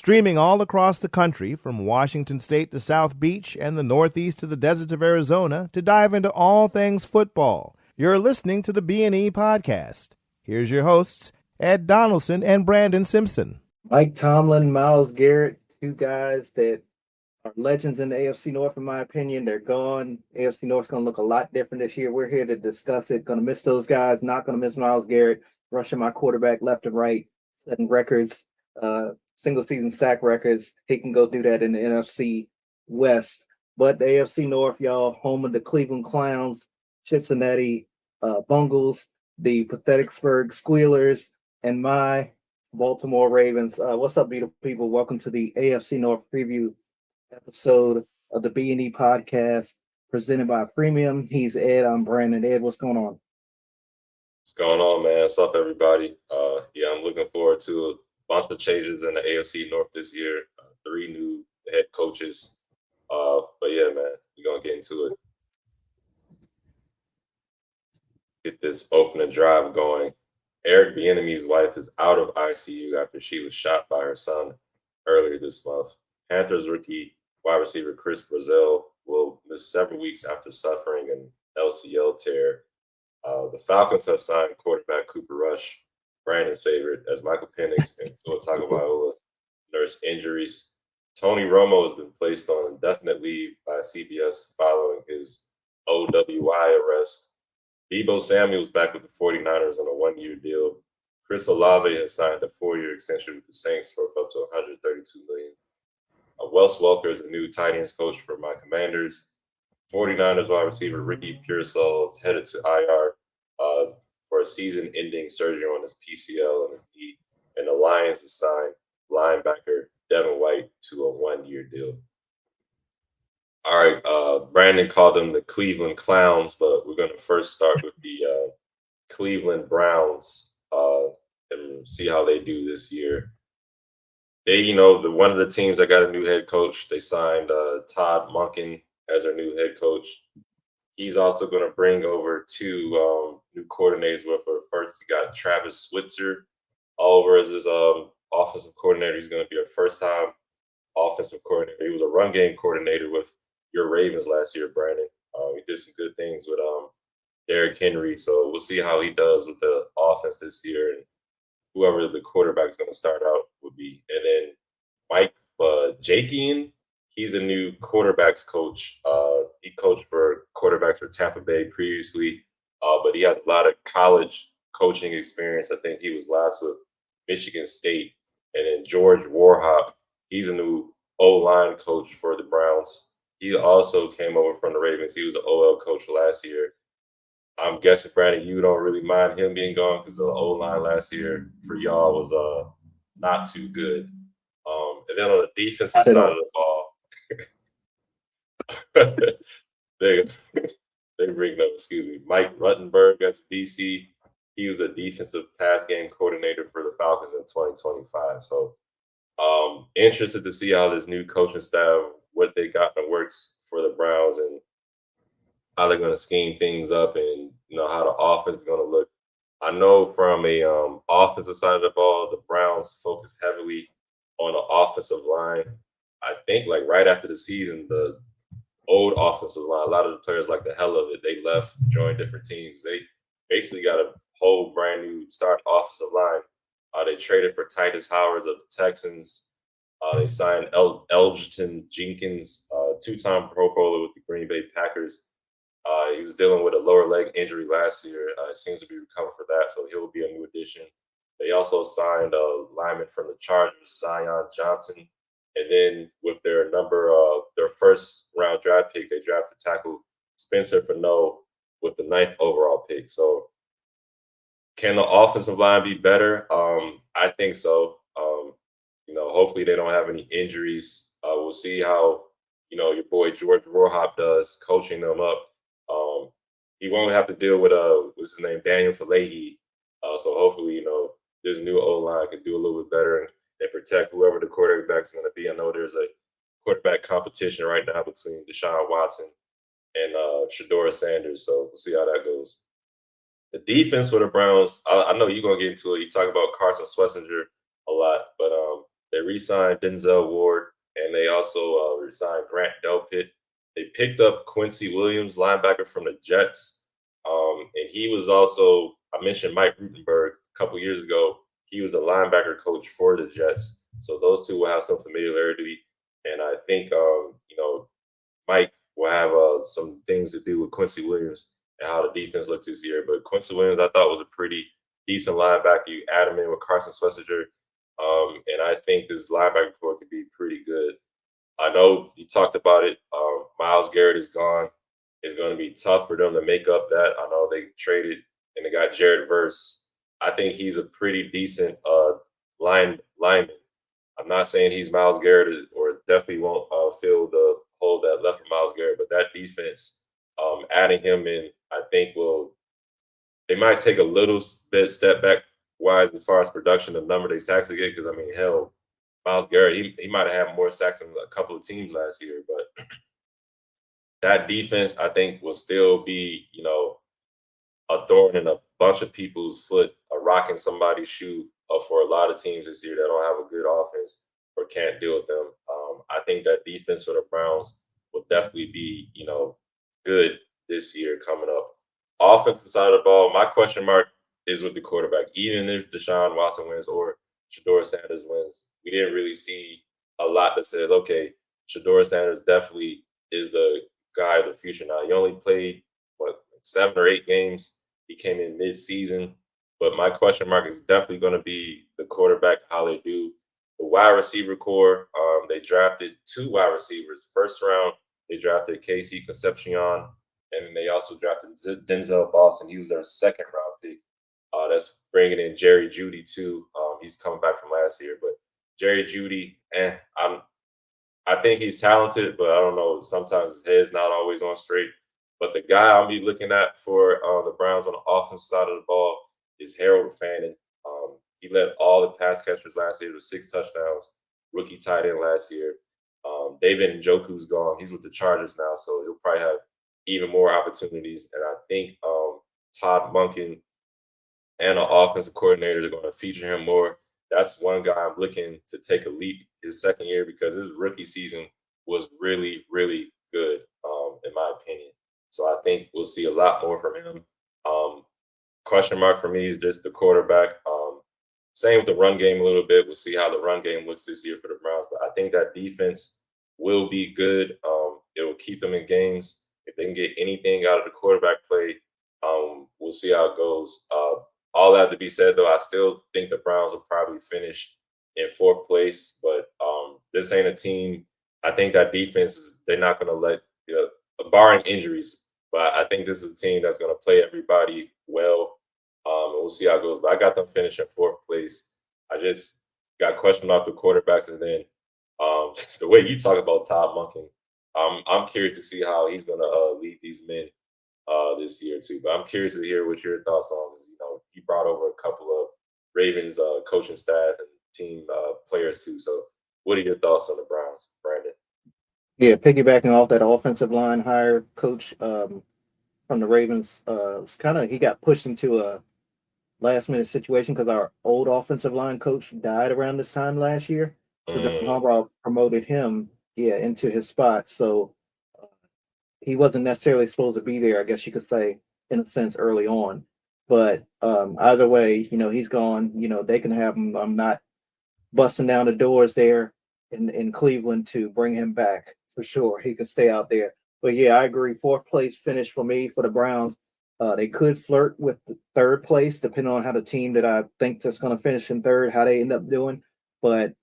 Streaming all across the country, from Washington State to South Beach and the Northeast to the deserts of Arizona, to dive into all things football. You're listening to the B&E Podcast. Here's your hosts, Ed Donaldson and Brandon Simpson. Mike Tomlin, Myles Garrett, two guys that are legends in the AFC North, in my opinion. They're gone. AFC North's going to look a lot different this year. We're here to discuss it. Going to miss those guys. Not going to miss Myles Garrett, rushing my quarterback left and right, setting records, single-season sack records. He can go do that in the NFC West. But the AFC North, y'all, home of the Cleveland Clowns, Cincinnati Bungles, the Patheticburg Squealers, and my Baltimore Ravens. What's up, beautiful people? Welcome to the AFC North preview episode of the B&E Podcast, presented by Premium. He's Ed. I'm Brandon. Ed, what's going on? What's going on, man? What's up, everybody? I'm looking forward to a bunch of changes in the AFC North this year. 3 new head coaches. But yeah, man, we're going to get into it. Get this opening drive going. Eric Bieniemy's wife is out of ICU after she was shot by her son earlier this month. Panthers rookie wide receiver Chris Brazil will miss several weeks after suffering an LCL tear. The Falcons have signed quarterback Cooper Rush, Brandon's favorite, as Michael Penix and Tua Tagovailoa nurse injuries. Tony Romo has been placed on indefinite leave by CBS following his OWI arrest. Deebo Samuel's back with the 49ers on a 1-year deal. Chris Olave has signed a 4-year extension with the Saints for up to $132 million. Wes Welker is a new tight ends coach for my Commanders. 49ers wide receiver Ricky Pearsall is headed to IR for a season-ending surgery on his PCL and his knee. And the Lions have signed linebacker Devin White to a 1-year deal. All right, Brandon called them the Cleveland Clowns, but we're going to first start with the Cleveland Browns and see how they do this year. They, one of the teams that got a new head coach, they signed Todd Monken as their new head coach. He's also going to bring over 2 new coordinators with her. First, he got Travis Switzer over as his offensive coordinator. He's going to be a first-time offensive coordinator. He was a run game coordinator with your Ravens last year, Brandon. He did some good things with Derrick Henry, so we'll see how he does with the offense this year and whoever the quarterback is going to start out would be. And then Mike Jakian, he's a new quarterbacks coach. He coached for quarterbacks for Tampa Bay previously, but he has a lot of college coaching experience. I think he was last with Michigan State. And then George Warhop, he's a new O-line coach for the Browns. He also came over from the Ravens. He was the OL coach last year. I'm guessing, Brandon, you don't really mind him being gone because the O-line last year for y'all was not too good. And then on the defensive side of the ball, they bring up, Mike Ruttenberg as DC. He was a defensive pass game coordinator for the Falcons in 2025. So interested to see how this new coaching staff, what they got in the works for the Browns and how they're going to scheme things up and, how the offense is going to look. I know from a offensive side of the ball, the Browns focus heavily on the offensive line. I think like right after the season, the old offensive line, a lot of the players like the hell of it. They left, joined different teams. They basically got a whole brand new start offensive line. They traded for Titus Howard of the Texans. They signed Elgton Jenkins, 2-time Pro Bowler with the Green Bay Packers. He was dealing with a lower leg injury last year. Seems to be recovering for that, so he'll be a new addition. They also signed a lineman from the Chargers, Zion Johnson. And then with their first round draft pick, they drafted tackle Spencer Fano with the 9th overall pick. So can the offensive line be better? I think so. Hopefully they don't have any injuries. We'll see how, your boy George Warhop does coaching them up. He won't have to deal with what's his name, Daniel Falahy. So hopefully, this new O-line can do a little bit better and protect whoever the quarterback's going to be. I know there's a quarterback competition right now between Deshaun Watson and Shedeur Sanders. So we'll see how that goes. The defense for the Browns, I know you're going to get into it. You talk about Carson Schlesinger a lot, but They re-signed Denzel Ward, and they also re-signed Grant Delpit. They picked up Quincy Williams, linebacker from the Jets, and he was also, I mentioned Mike Rutenberg a couple years ago. He was a linebacker coach for the Jets, so those two will have some familiarity. And I think Mike will have some things to do with Quincy Williams and how the defense looked this year. But Quincy Williams, I thought, was a pretty decent linebacker. You add him in with Carson Schlesinger, and I think this linebacker core could be pretty good. I know you talked about it. Myles Garrett is gone. It's going to be tough for them to make up that. I know they traded and they got Jared Verse. I think he's a pretty decent lineman. I'm not saying he's Myles Garrett or definitely won't fill the hole that left of Myles Garrett, but that defense, adding him in, I think they might take a little bit step back wise as far as production, the number they sacks to get. Because I mean, hell, Myles Garrett, he might have had more sacks than a couple of teams last year, but that defense, I think, will still be, a thorn in a bunch of people's foot, a rock in somebody's shoe for a lot of teams this year that don't have a good offense or can't deal with them. I think that defense for the Browns will definitely be, good this year coming up. Offensive side of the ball, my question mark is with the quarterback. Even if Deshaun Watson wins or Shador Sanders wins, we didn't really see a lot that says, okay, Shador Sanders definitely is the guy of the future now. He only played, 7 or 8 games. He came in mid-season, but my question mark is definitely going to be the quarterback, how they do. The wide receiver core, they drafted 2 wide receivers. First round, they drafted Casey Concepcion, and then they also drafted Denzel Boston. He was their second round pick. That's bringing in Jerry Jeudy too. He's coming back from last year, but Jerry Jeudy, I think he's talented, but I don't know. Sometimes his head's not always on straight. But the guy I'll be looking at for the Browns on the offensive side of the ball is Harold Fannin. He led all the pass catchers last year with 6 touchdowns, rookie tight end last year. David Njoku's gone. He's with the Chargers now, so he'll probably have even more opportunities. And I think Todd Monken and an offensive coordinator are going to feature him more. That's one guy I'm looking to take a leap his second year because his rookie season was really, really good, in my opinion. So I think we'll see a lot more from him. Question mark for me is just the quarterback. Same with the run game a little bit. We'll see how the run game looks this year for the Browns. But I think that defense will be good. It will keep them in games. If they can get anything out of the quarterback play, we'll see how it goes. All that to be said, though, I still think the Browns will probably finish in 4th place. But this ain't a team. I think that defense they're not going to let, barring injuries. But I think this is a team that's going to play everybody well. And we'll see how it goes. But I got them finishing 4th place. I just got questioned about the quarterbacks, and then the way you talk about Todd Monken, I'm curious to see how he's going to lead these men this year too. But I'm curious to hear what your thoughts on. Because you brought over a couple of Ravens coaching staff and team players too. So what are your thoughts on the Browns, Brandon? Yeah, piggybacking off that offensive line hire coach from the Ravens, it's he got pushed into a last minute situation because our old offensive line coach died around this time last year. So John Harbaugh promoted him, into his spot. So he wasn't necessarily supposed to be there, I guess you could say, in a sense, early on. But either way, he's gone. They can have him. I'm not busting down the doors there in Cleveland to bring him back for sure. He can stay out there. But yeah, I agree. 4th place finish for me for the Browns. They could flirt with 3rd place, depending on how the team that I think that's going to finish in 3rd, how they end up doing. But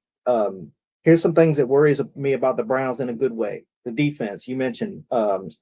here's some things that worries me about the Browns in a good way. The defense, you mentioned,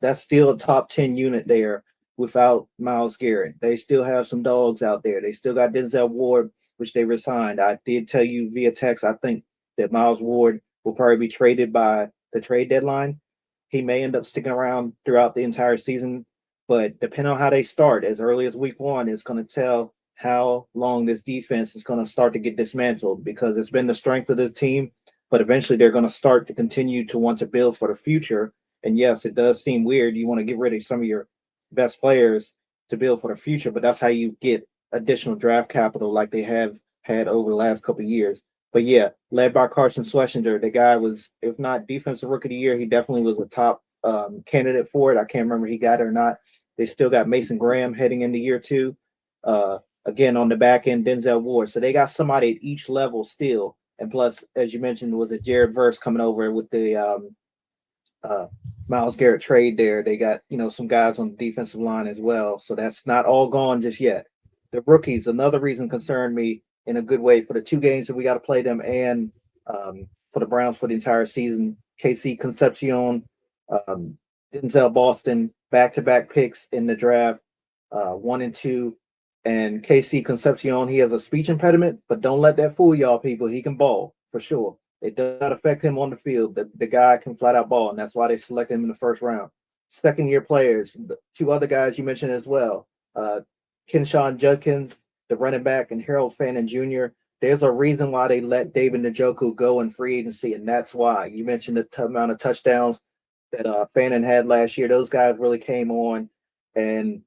that's still a top 10 unit there without Myles Garrett. They still have some dogs out there. They still got Denzel Ward, which they resigned. I did tell you via text, I think that Myles Ward will probably be traded by the trade deadline. He may end up sticking around throughout the entire season, but depending on how they start, as early as week 1, it's going to tell how long this defense is going to start to get dismantled, because it's been the strength of this team, but eventually they're going to start to continue to want to build for the future. And yes, it does seem weird. You want to get rid of some of your best players to build for the future, but that's how you get additional draft capital like they have had over the last couple of years. But yeah, led by Carson Schlesinger, the guy was, if not defensive rookie of the year, he definitely was a top candidate for it. I can't remember he got it or not. They still got Mason Graham heading into year two. Uh, Again, on the back end, Denzel Ward. So they got somebody at each level still. And plus, as you mentioned, was it Jared Verse coming over with the uh, Myles Garrett trade there. They got, some guys on the defensive line as well. So that's not all gone just yet. The rookies, another reason concerned me in a good way for the 2 games that we got to play them, and for the Browns for the entire season. KC Concepcion, um, Denzel Boston, back-to-back picks in the draft, 1 and 2. And KC Concepcion, he has a speech impediment, but don't let that fool y'all, people. He can ball for sure. It does not affect him on the field. The guy can flat out ball, and that's why they selected him in the first round. Second year players, the 2 other guys you mentioned as well, Kenshawn Judkins, the running back, and Harold Fannin Jr. There's a reason why they let David Njoku go in free agency, and that's why. You mentioned the amount of touchdowns that Fannin had last year. Those guys really came on and,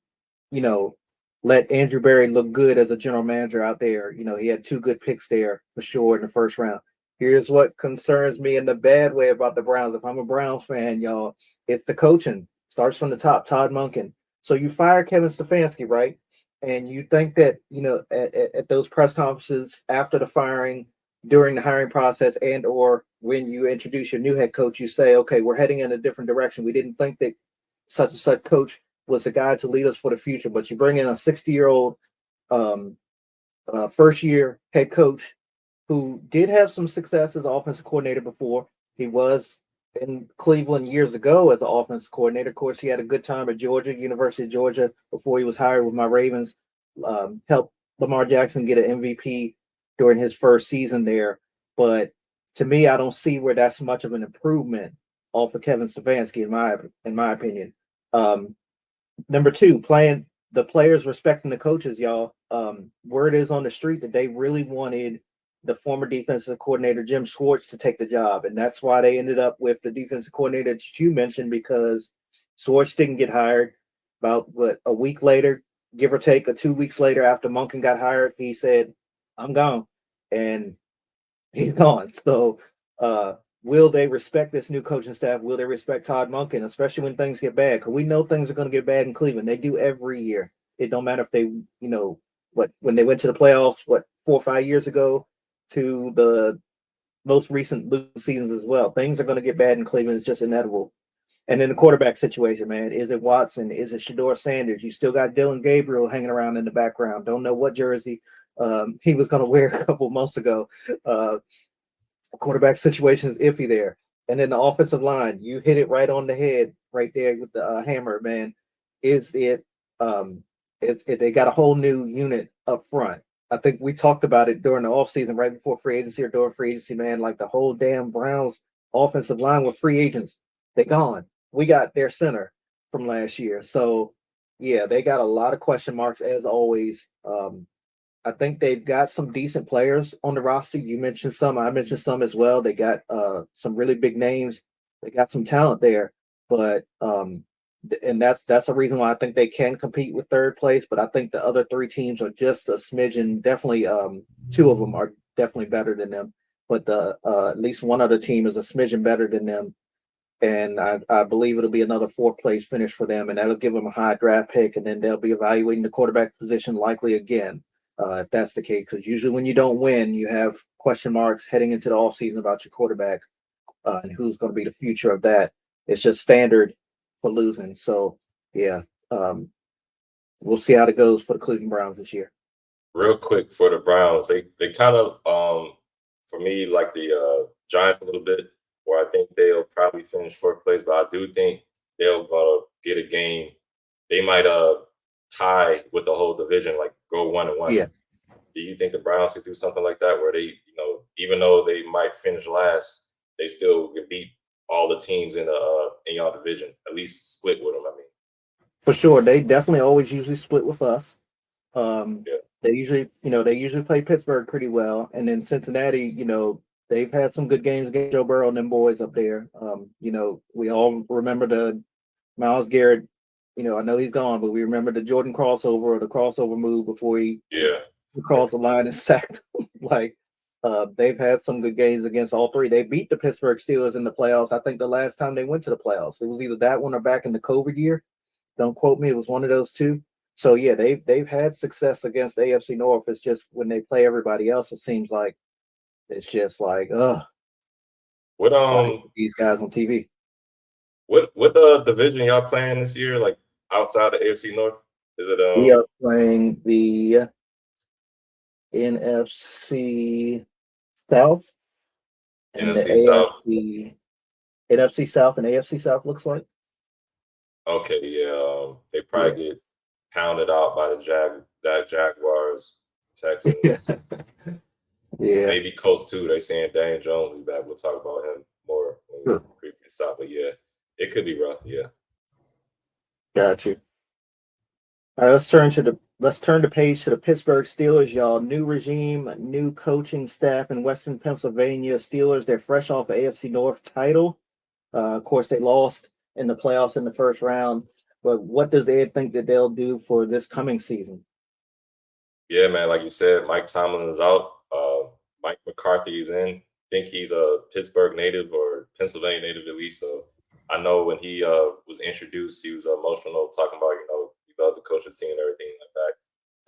let Andrew Berry look good as a general manager out there. He had 2 good picks there for sure in the first round. Here's what concerns me in the bad way about the Browns. If I'm a Browns fan, y'all, it's the coaching. Starts from the top, Todd Monken. So you fire Kevin Stefanski, right? And you think that, at those press conferences after the firing, during the hiring process, and or when you introduce your new head coach, you say, okay, we're heading in a different direction. We didn't think that such and such coach was the guy to lead us for the future. But you bring in a 60-year-old first-year head coach who did have some success as an offensive coordinator before. He was in Cleveland years ago as an offensive coordinator. Of course, he had a good time at Georgia, University of Georgia, before he was hired with my Ravens. Helped Lamar Jackson get an MVP during his first season there. But to me, I don't see where that's much of an improvement off of Kevin Stefanski, in my opinion. Number 2, playing the players respecting the coaches, y'all. Word is on the street that they really wanted the former defensive coordinator Jim Schwartz to take the job, and that's why they ended up with the defensive coordinator that you mentioned, because Schwartz didn't get hired. About a week later, give or take, or 2 weeks later, after Monken got hired, he said, "I'm gone," and he's gone. So, will they respect this new coaching staff? Will they respect Todd Monken, especially when things get bad? Because we know things are going to get bad in Cleveland. They do every year. It don't matter if they, when they went to the playoffs, 4 or 5 years ago, to the most recent losing seasons as well. Things are going to get bad in Cleveland. It's just inevitable. And then the quarterback situation, man. Is it Watson? Is it Shador Sanders? You still got Dylan Gabriel hanging around in the background. Don't know what jersey he was going to wear a couple months ago. Quarterback situation is iffy there. And then the offensive line, you hit it right on the head right there with the hammer, man. Is it they got a whole new unit up front. I think we talked about it during the offseason, right before free agency or during free agency, man. Like the whole damn Browns offensive line with free agents, they gone. We got their center from last year. So, yeah, they got a lot of question marks as always. I think they've got some decent players on the roster. You mentioned some. I mentioned some as well. They got some really big names. They got some talent there. But and that's a reason why I think they can compete with third place. But I think the other 3 teams are just a smidgen. Definitely, 2 of them are definitely better than them. But at least one other team is a smidgen better than them. And I believe it'll be another 4th place finish for them, and that'll give them a high draft pick. And then they'll be evaluating the quarterback position likely again, if that's the case. Because usually when you don't win, you have question marks heading into the offseason about your quarterback and who's going to be the future of that. It's just standard for losing. So, yeah, we'll see how it goes for the Cleveland Browns this year. Real quick for the Browns, they kind of for me like the Giants a little bit, where I think they'll probably finish 4th place, but I do think they'll get a game. They might tie with the whole division, like go 1-1. Yeah. Do you think the Browns could do something like that, where they, even though they might finish last, they still can beat all the teams in y'all division, at least split with them? I mean, for sure, they definitely always usually split with us. Yeah. They usually play Pittsburgh pretty well, and then Cincinnati, they've had some good games against Joe Burrow and them boys up there. We all remember the Myles Garrett. I know he's gone, but we remember the Jordan crossover or the crossover move before he Yeah. crossed the line and sacked. Like, They've had some good games against all three. They beat the Pittsburgh Steelers in the playoffs. I think the last time they went to the playoffs, it was either that one or back in the COVID year. Don't quote me. It was one of those two. So yeah, they've had success against AFC North. It's just when they play everybody else, it seems like it's just like, What why these guys on TV? what division y'all playing this year? Like outside the AFC North? Is it We are playing the NFC South and the NFC South? NFC South and AFC South looks like. Okay, yeah. They probably get pounded out by the Jaguars, Texans. Yeah. Maybe Colts too. They saying Daniel Jones will be back. We'll talk about him more when we preview this out. But yeah, it could be rough. Yeah. Got you. All right, let's turn the page to the Pittsburgh Steelers, y'all. New regime, new coaching staff in Western Pennsylvania. Steelers, they're fresh off the AFC North title. Of course, they lost in the playoffs in the first round. But what does Ed think that they'll do for this coming season? Yeah, man. Like you said, Mike Tomlin is out. Mike McCarthy is in. I think he's a Pittsburgh native or Pennsylvania native at least. So I know when he was introduced, he was emotional, talking about he loved the coaching team and everything like that.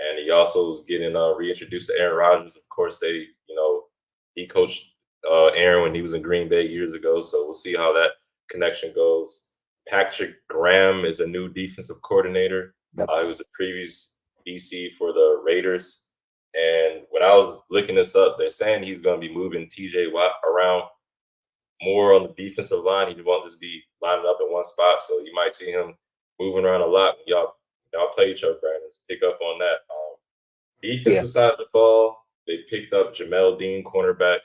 And he also was getting reintroduced to Aaron Rodgers. Of course, he coached Aaron when he was in Green Bay years ago. So we'll see how that connection goes. Patrick Graham is a new defensive coordinator. Yep. He was a previous DC for the Raiders. And when I was looking this up, they're saying he's going to be moving TJ Watt around more on the defensive line. He won't just be lining up in one spot. So you might see him moving around a lot. Y'all play each other, Brandon. Pick up on that. Defensive side of the ball, they picked up Jamel Dean, cornerback,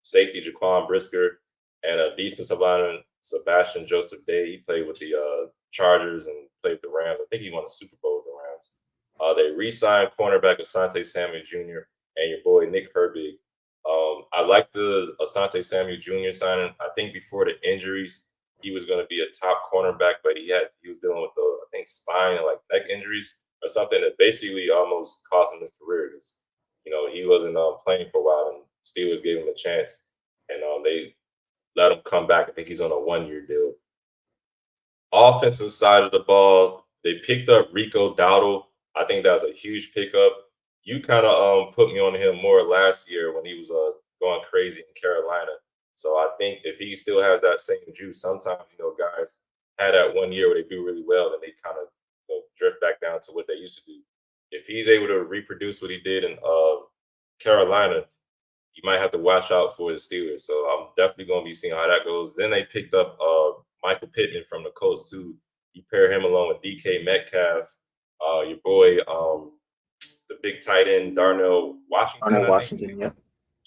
safety Jaquan Brisker, and a defensive lineman, Sebastian Joseph Day. He played with the Chargers and played with the Rams. I think he won a Super Bowl with the Rams. They re-signed cornerback Asante Samuel Jr. and your boy Nick Herbig. I like the Asante Samuel Jr. signing. I think before the injuries, he was going to be a top cornerback, but he was dealing with spine and like neck injuries or something that basically almost cost him his career because he wasn't playing for a while, and Steelers gave him a chance, and they let him come back. I think he's on a 1-year deal. Offensive side of the ball, they picked up Rico Dowdle. I think that was a huge pickup. You kind of put me on him more last year when he was going crazy in Carolina. So I think if he still has that same juice, sometimes guys had that 1 year where they do really well and they kind of drift back down to what they used to do. If he's able to reproduce what he did in Carolina, you might have to watch out for the Steelers. So I'm definitely going to be seeing how that goes. Then they picked up Michael Pittman from the Colts too. You pair him along with DK Metcalf, your boy, the big tight end Darnell Washington. Washington,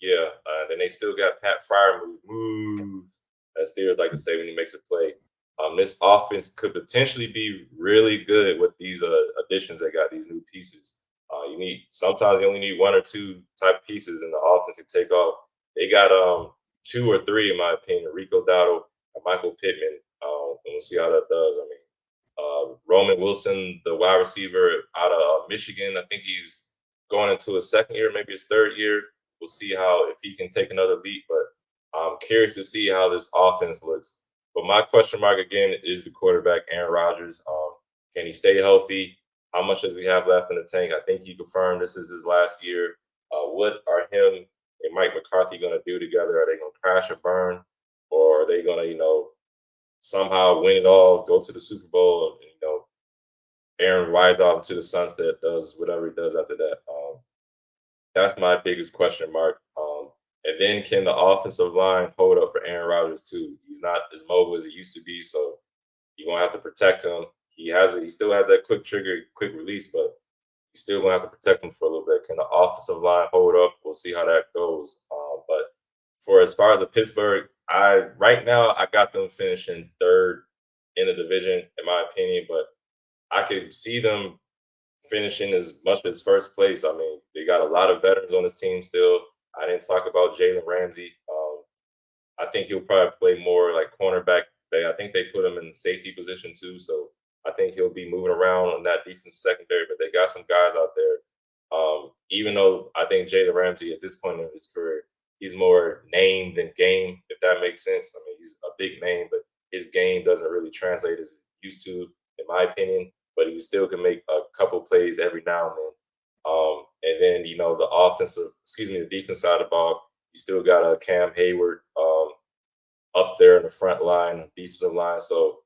yeah. Then they still got Pat Freiermuth, move, as Steelers like to say when he makes a play. This offense could potentially be really good with these additions. They got these new pieces. Sometimes you only need one or two type pieces in the offense to take off. They got 2 or 3, in my opinion, Rico Dowdle and Michael Pittman. We'll see how that does. I mean, Roman Wilson, the wide receiver out of Michigan, I think he's going into his 2nd year, maybe his 3rd year. We'll see if he can take another leap, but I'm curious to see how this offense looks. But my question mark again is the quarterback, Aaron Rodgers. Can he stay healthy? How much does he have left in the tank? I think he confirmed this is his last year. What are him and Mike McCarthy going to do together? Are they going to crash or burn? Or are they going to, somehow win it all, go to the Super Bowl, and, Aaron rides off into the sunset, does whatever he does after that? That's my biggest question mark. And then can the offensive line hold up for Aaron Rodgers too? He's not as mobile as he used to be, so you're going to have to protect him. He still has that quick trigger, quick release, but you're still going to have to protect him for a little bit. Can the offensive line hold up? We'll see how that goes. But for as far as the Pittsburgh, right now I got them finishing 3rd in the division, in my opinion, but I could see them finishing as much as 1st place. I mean, they got a lot of veterans on this team still. I didn't talk about Jalen Ramsey. I think he'll probably play more like cornerback. I think they put him in the safety position too, so I think he'll be moving around on that defense secondary. But they got some guys out there. Even though I think Jalen Ramsey at this point in his career, he's more name than game, if that makes sense. I mean, he's a big name, but his game doesn't really translate as it used to, in my opinion. But he still can make a couple plays every now and then. And then the defense side of the ball, you still got a Cam Hayward up there in the front line, defensive line. So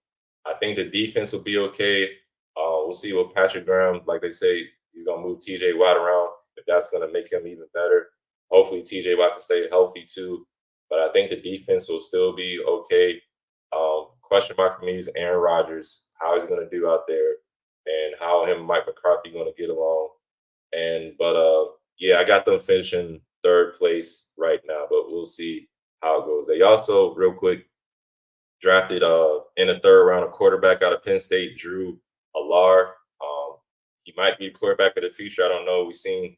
I think the defense will be okay. We'll see what Patrick Graham, like they say, he's gonna move TJ Watt around. If that's gonna make him even better. Hopefully TJ Watt can stay healthy too. But I think the defense will still be okay. Question mark for me is Aaron Rodgers. How he's gonna do out there, and how him and Mike McCarthy gonna get along. Yeah, I got them finishing third place right now, but we'll see how it goes. They also, real quick, drafted in the third round a quarterback out of Penn State, Drew Alar. He might be the quarterback of the future. I don't know. We've seen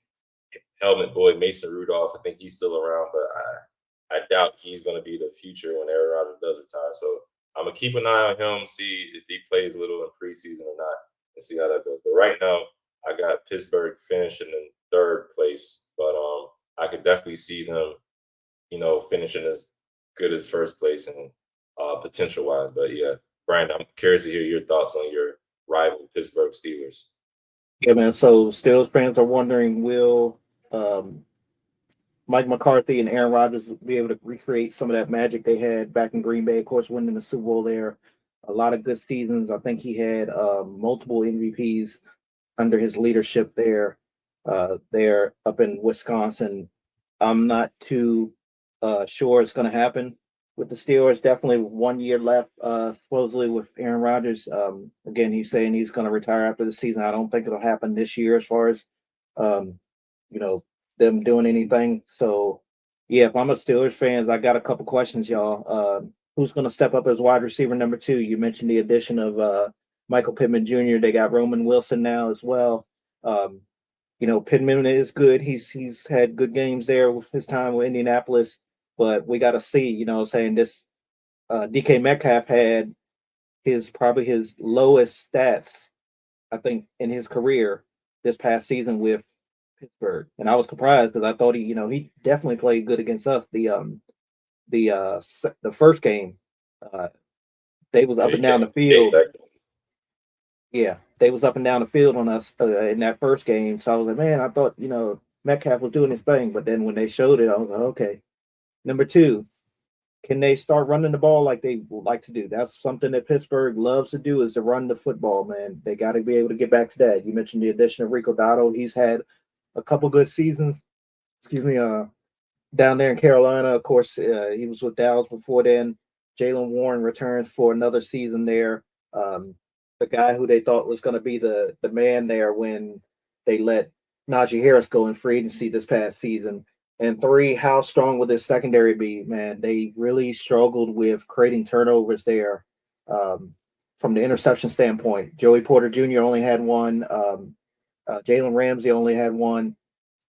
helmet boy Mason Rudolph. I think he's still around, but I doubt he's going to be the future when Aaron Rodgers does retire. So I'm gonna keep an eye on him, see if he plays a little in preseason or not, and see how that goes. But right now, I got Pittsburgh finishing in third place, but I could definitely see them, finishing as good as first place and potential wise. But yeah, Brian, I'm curious to hear your thoughts on your rival Pittsburgh Steelers. Yeah, man. So Steelers fans are wondering, will Mike McCarthy and Aaron Rodgers be able to recreate some of that magic they had back in Green Bay? Of course, winning the Super Bowl there, a lot of good seasons. I think he had multiple MVPs under his leadership there. There up in Wisconsin. I'm not too sure it's going to happen with the Steelers. Definitely 1 year left, supposedly with Aaron Rodgers. Again, he's saying he's going to retire after the season. I don't think it'll happen this year as far as you know them doing anything. So yeah, if I'm a Steelers fan, I got a couple questions, y'all. Who's going to step up as wide receiver number 2? You mentioned the addition of Michael Pittman Jr. They got Roman Wilson now as well. Pittman is good. He's had good games there with his time with Indianapolis, but we got to see. Saying this DK Metcalf had probably his lowest stats, I think, in his career this past season with Pittsburgh, and I was surprised because I thought he definitely played good against us. The first game, they was up and down the field. Yeah, they was up and down the field on us in that first game. So I was like, man, I thought Metcalf was doing his thing, but then when they showed it, I was like, okay. Number 2, can they start running the ball like they would like to do? That's something that Pittsburgh loves to do, is to run the football, man. They got to be able to get back to that. You mentioned the addition of Rico Dotto. He's had a couple good seasons. Down there in Carolina. Of course, he was with Dallas before then. Jaylen Warren returns for another season there. The guy who they thought was going to be the man there when they let Najee Harris go in free agency this past season. And 3, how strong will this secondary be, man? They really struggled with creating turnovers there from the interception standpoint. Joey Porter Jr. only had one. Jalen Ramsey only had one.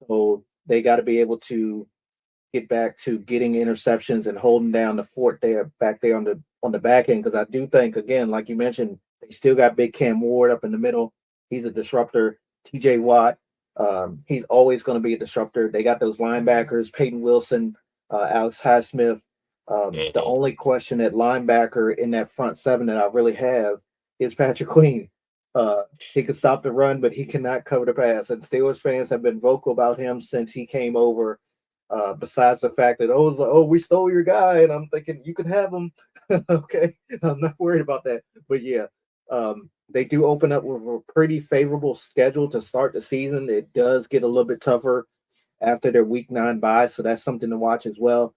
So they got to be able to get back to getting interceptions and holding down the fort there back there on the back end. Because I do think, again, like you mentioned, they still got Big Cam Ward up in the middle. He's a disruptor. TJ Watt, he's always going to be a disruptor. They got those linebackers, Peyton Wilson, Alex Highsmith. The only question at linebacker in that front 7 that I really have is Patrick Queen. He can stop the run, but he cannot cover the pass. And Steelers fans have been vocal about him since he came over. Besides the fact that we stole your guy, and I'm thinking you can have him. Okay, I'm not worried about that. But yeah, they do open up with a pretty favorable schedule to start the season. It does get a little bit tougher after their Week 9 bye, so that's something to watch as well.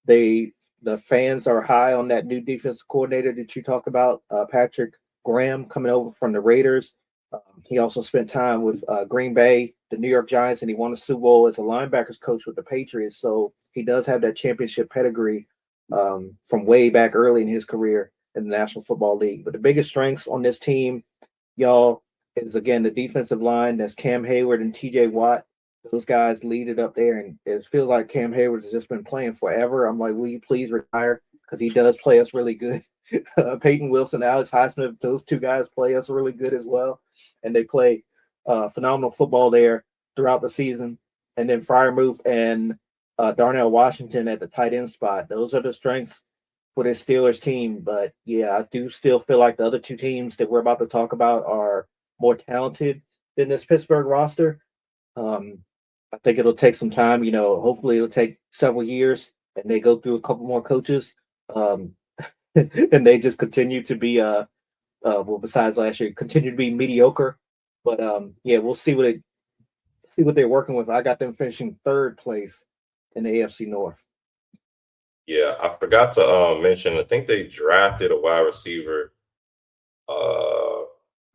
The fans are high on that new defensive coordinator that you talked about, Patrick Graham, coming over from the Raiders. He also spent time with Green Bay, the New York Giants, and he won a Super Bowl as a linebackers coach with the Patriots. So he does have that championship pedigree from way back early in his career in the National Football League. But the biggest strengths on this team, y'all, is, again, the defensive line. That's Cam Hayward and TJ Watt. Those guys lead it up there, and it feels like Cam Hayward has just been playing forever. I'm like, will you please retire? Because he does play us really good. Peyton Wilson, Alex Highsmith, those 2 guys play us really good as well, and they play phenomenal football there. throughout the season, and then Freiermuth and Darnell Washington at the tight end spot. Those are the strengths for this Steelers team. But yeah, I do still feel like the other two teams that we're about to talk about are more talented than this Pittsburgh roster. I think it'll take some time. Hopefully it'll take several years, and they go through a couple more coaches, um, and they just continue to be well, besides last year, continue to be mediocre. But yeah, we'll see what they're working with. I got them finishing third place in the AFC North. Yeah, I forgot to mention. I think they drafted a wide receiver. Uh,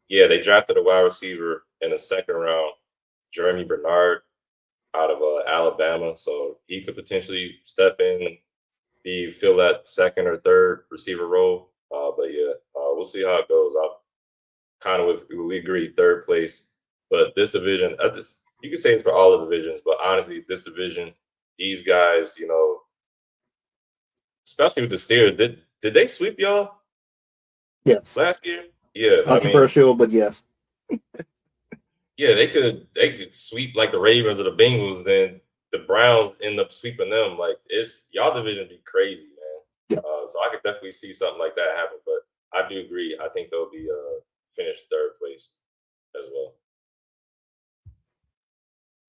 yeah, they drafted a wide receiver in the second round, Jeremy Bernard out of Alabama. So he could potentially step in and fill that second or third receiver role. But yeah, we'll see how it goes. I'm kind of we agree third place, but this division, you can say it's for all the divisions, but honestly, this division, these guys, especially with the Steelers, did they sweep y'all Yes, last year? Yeah, I mean, controversial, but yes. yeah, they could sweep like the Ravens or the Bengals, then the Browns end up sweeping them. Like it's y'all division be crazy, man. Yeah. So I could definitely see something like that happen. But I do agree. I think they'll be finished third place as well.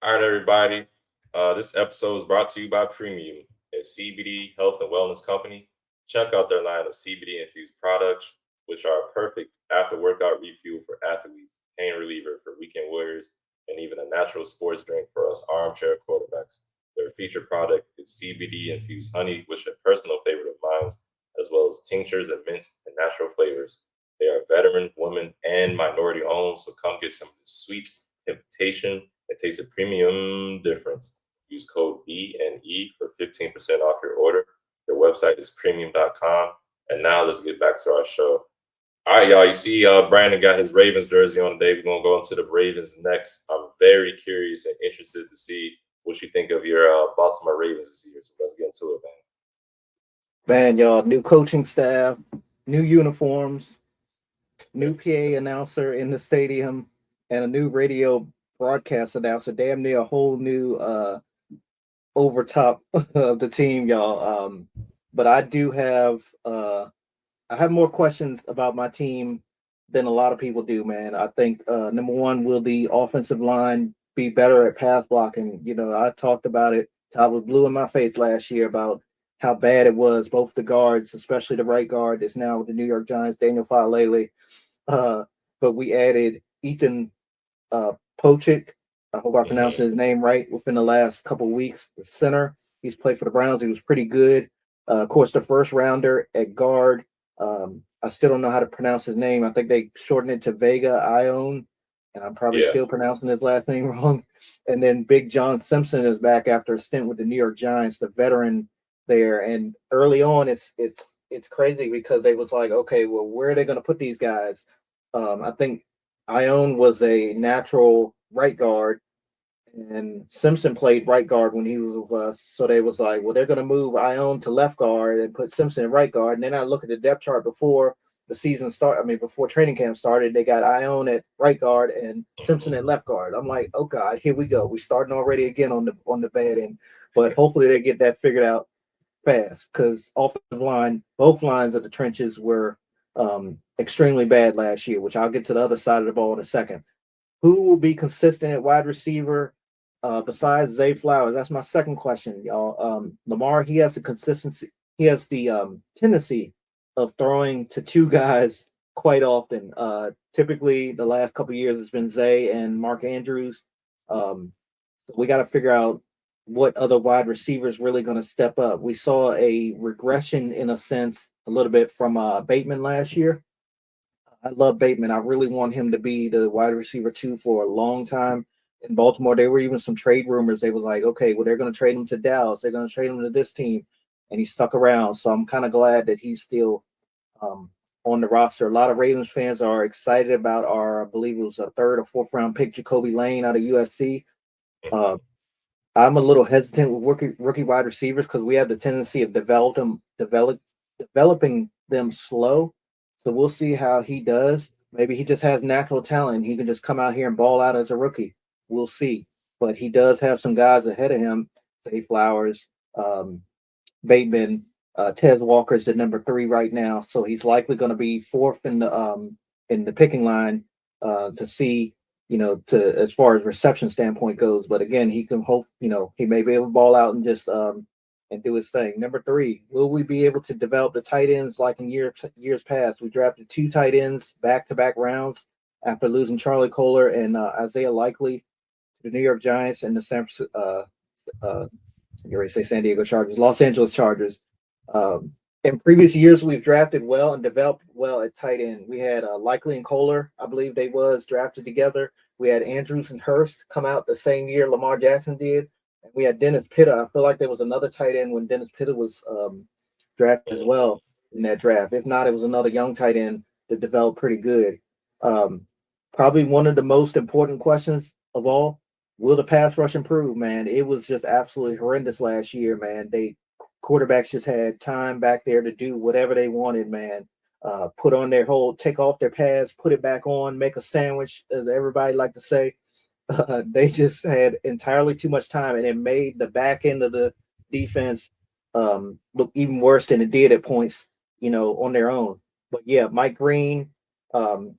All right, everybody. This episode is brought to you by Premium, a CBD health and wellness company. Check out their line of CBD infused products, which are a perfect after workout refuel for athletes, pain reliever for weekend warriors, and even a natural sports drink for us armchair quarterbacks. Their featured product is CBD infused honey, which is a personal favorite of mine, as well as tinctures and mints and natural flavors. They are veteran, women, and minority owned, so come get some sweet invitation and taste a premium difference. Use code BNE for 15% off your order. Their website is premium.com. And now let's get back to our show. All right, y'all. You see, Brandon got his Ravens jersey on today. We're gonna go into the Ravens next. I'm very curious and interested to see what you think of your Baltimore Ravens this year. So let's get into it, man. Man, y'all, new coaching staff, new uniforms, new PA announcer in the stadium, and a new radio broadcast announcer. Damn near a whole new over top of the team, y'all. But I do have I have more questions about my team than a lot of people do, man. I think number one, will the offensive line be better at pass blocking? I talked about it. I was blue in my face last year about how bad it was, both the guards, especially the right guard that's now with the New York Giants, Daniel Falele. But we added Ethan Pochik. I hope I pronounced his name right. Within the last couple of weeks, the center. He's played for the Browns. He was pretty good. Of course, the first rounder at guard. I still don't know how to pronounce his name. I think they shortened it to Vega Ione, and I'm probably still pronouncing his last name wrong. And then Big John Simpson is back after a stint with the New York Giants, the veteran there. And early on, it's crazy because they was like, okay, well, where are they going to put these guys? I think Ione was a natural right guard, and Simpson played right guard when he was with us. So they was like, well, they're going to move Ione to left guard and put Simpson in right guard. And then I look at the depth chart before the season started. I mean, before training camp started, they got Ione at right guard and Simpson at left guard. I'm like, oh God, here we go. We're starting already again on the bad end. But hopefully they get that figured out fast, because offensive line, both lines of the trenches were extremely bad last year, which I'll get to the other side of the ball in a second. Who will be consistent at wide receiver besides Zay Flowers? That's my second question, y'all. Lamar, he has the consistency. He has the tendency of throwing to two guys quite often. Typically, the last couple of years, it's been Zay and Mark Andrews. We got to figure out what other wide receivers really going to step up. We saw a regression, in a sense, a little bit from Bateman last year. I love Bateman. I really want him to be the wide receiver 2 for a long time in Baltimore. There were even some trade rumors. They were like, okay, well, they're going to trade him to Dallas. They're going to trade him to this team. And he stuck around. So I'm kind of glad that he's still on the roster. A lot of Ravens fans are excited about our, I believe it was a third or fourth round pick, Jacoby Lane out of USC. I'm a little hesitant with rookie wide receivers because we have the tendency of developing them slow. So we'll see how he does. Maybe he just has natural talent. He can just come out here and ball out as a rookie. We'll see. but he does have some guys ahead of him. Say Flowers, Bateman, Tez Walker's at number 3 right now, so he's likely going to be fourth in the picking line to see, to as far as reception standpoint goes. But again, he can hope, he may be able to ball out and just and do his thing. Number 3, will we be able to develop the tight ends like in years past? We drafted 2 tight ends back-to-back rounds after losing Charlie Kohler and Isaiah Likely to the New York Giants and the you already say San Diego Chargers, Los Angeles Chargers. In previous years, we've drafted well and developed well at tight end. We had Likely and Kohler, I believe they was drafted together. We had Andrews and Hurst come out the same year Lamar Jackson did. And we had Dennis Pitta. I feel like there was another tight end when Dennis Pitta was drafted as well in that draft. If not, it was another young tight end that developed pretty good. Probably one of the most important questions of all, will the pass rush improve, man? It was just absolutely horrendous last year, man. Quarterbacks just had time back there to do whatever they wanted, man. Put on their take off their pads, put it back on, make a sandwich, as everybody like to say. They just had entirely too much time, and it made the back end of the defense look even worse than it did at points, on their own. But yeah, Mike Green,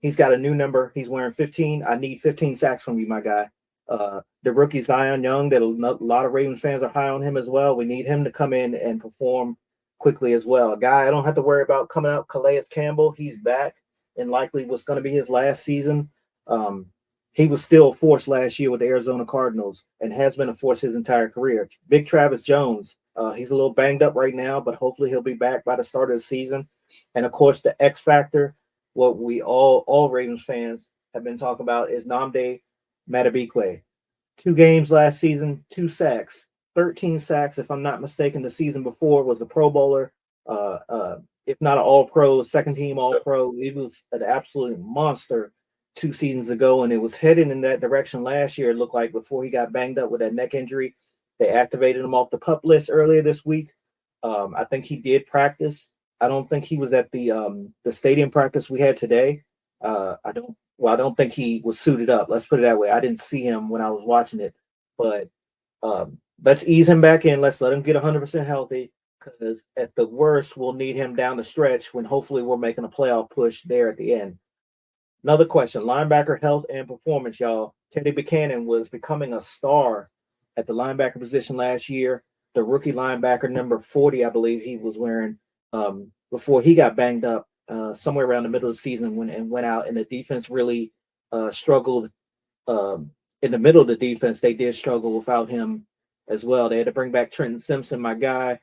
he's got a new number. He's wearing 15. I need 15 sacks from you, my guy. The rookie Zion Young, that a lot of Ravens fans are high on him as well. We need him to come in and perform quickly as well. A guy I don't have to worry about coming out, Calais Campbell. He's back and likely was going to be his last season. He was still a force last year with the Arizona Cardinals and has been a force his entire career. Big Travis Jones, he's a little banged up right now, but hopefully he'll be back by the start of the season. And of course, the X factor, what we all Ravens fans have been talking about, is Nnamdi Madubuike. 2 games last season, 2 sacks, 13 sacks, if I'm not mistaken. The season before was a Pro Bowler, if not an All-Pro, second team All-Pro. He was an absolute monster 2 seasons ago, and it was heading in that direction last year. It looked like before he got banged up with that neck injury. They activated him off the PUP list earlier this week. I think he did practice. I don't think he was at the stadium practice we had today. I don't think he was suited up. Let's put it that way. I didn't see him when I was watching it, but let's ease him back in. Let's let him get 100% healthy, because at the worst, we'll need him down the stretch when hopefully we're making a playoff push there at the end. Another question, linebacker health and performance, y'all. Teddy Buchanan was becoming a star at the linebacker position last year. The rookie linebacker, number 40, I believe he was wearing before he got banged up somewhere around the middle of the season went out, and the defense really struggled. In the middle of the defense, they did struggle without him as well. They had to bring back Trenton Simpson, my guy.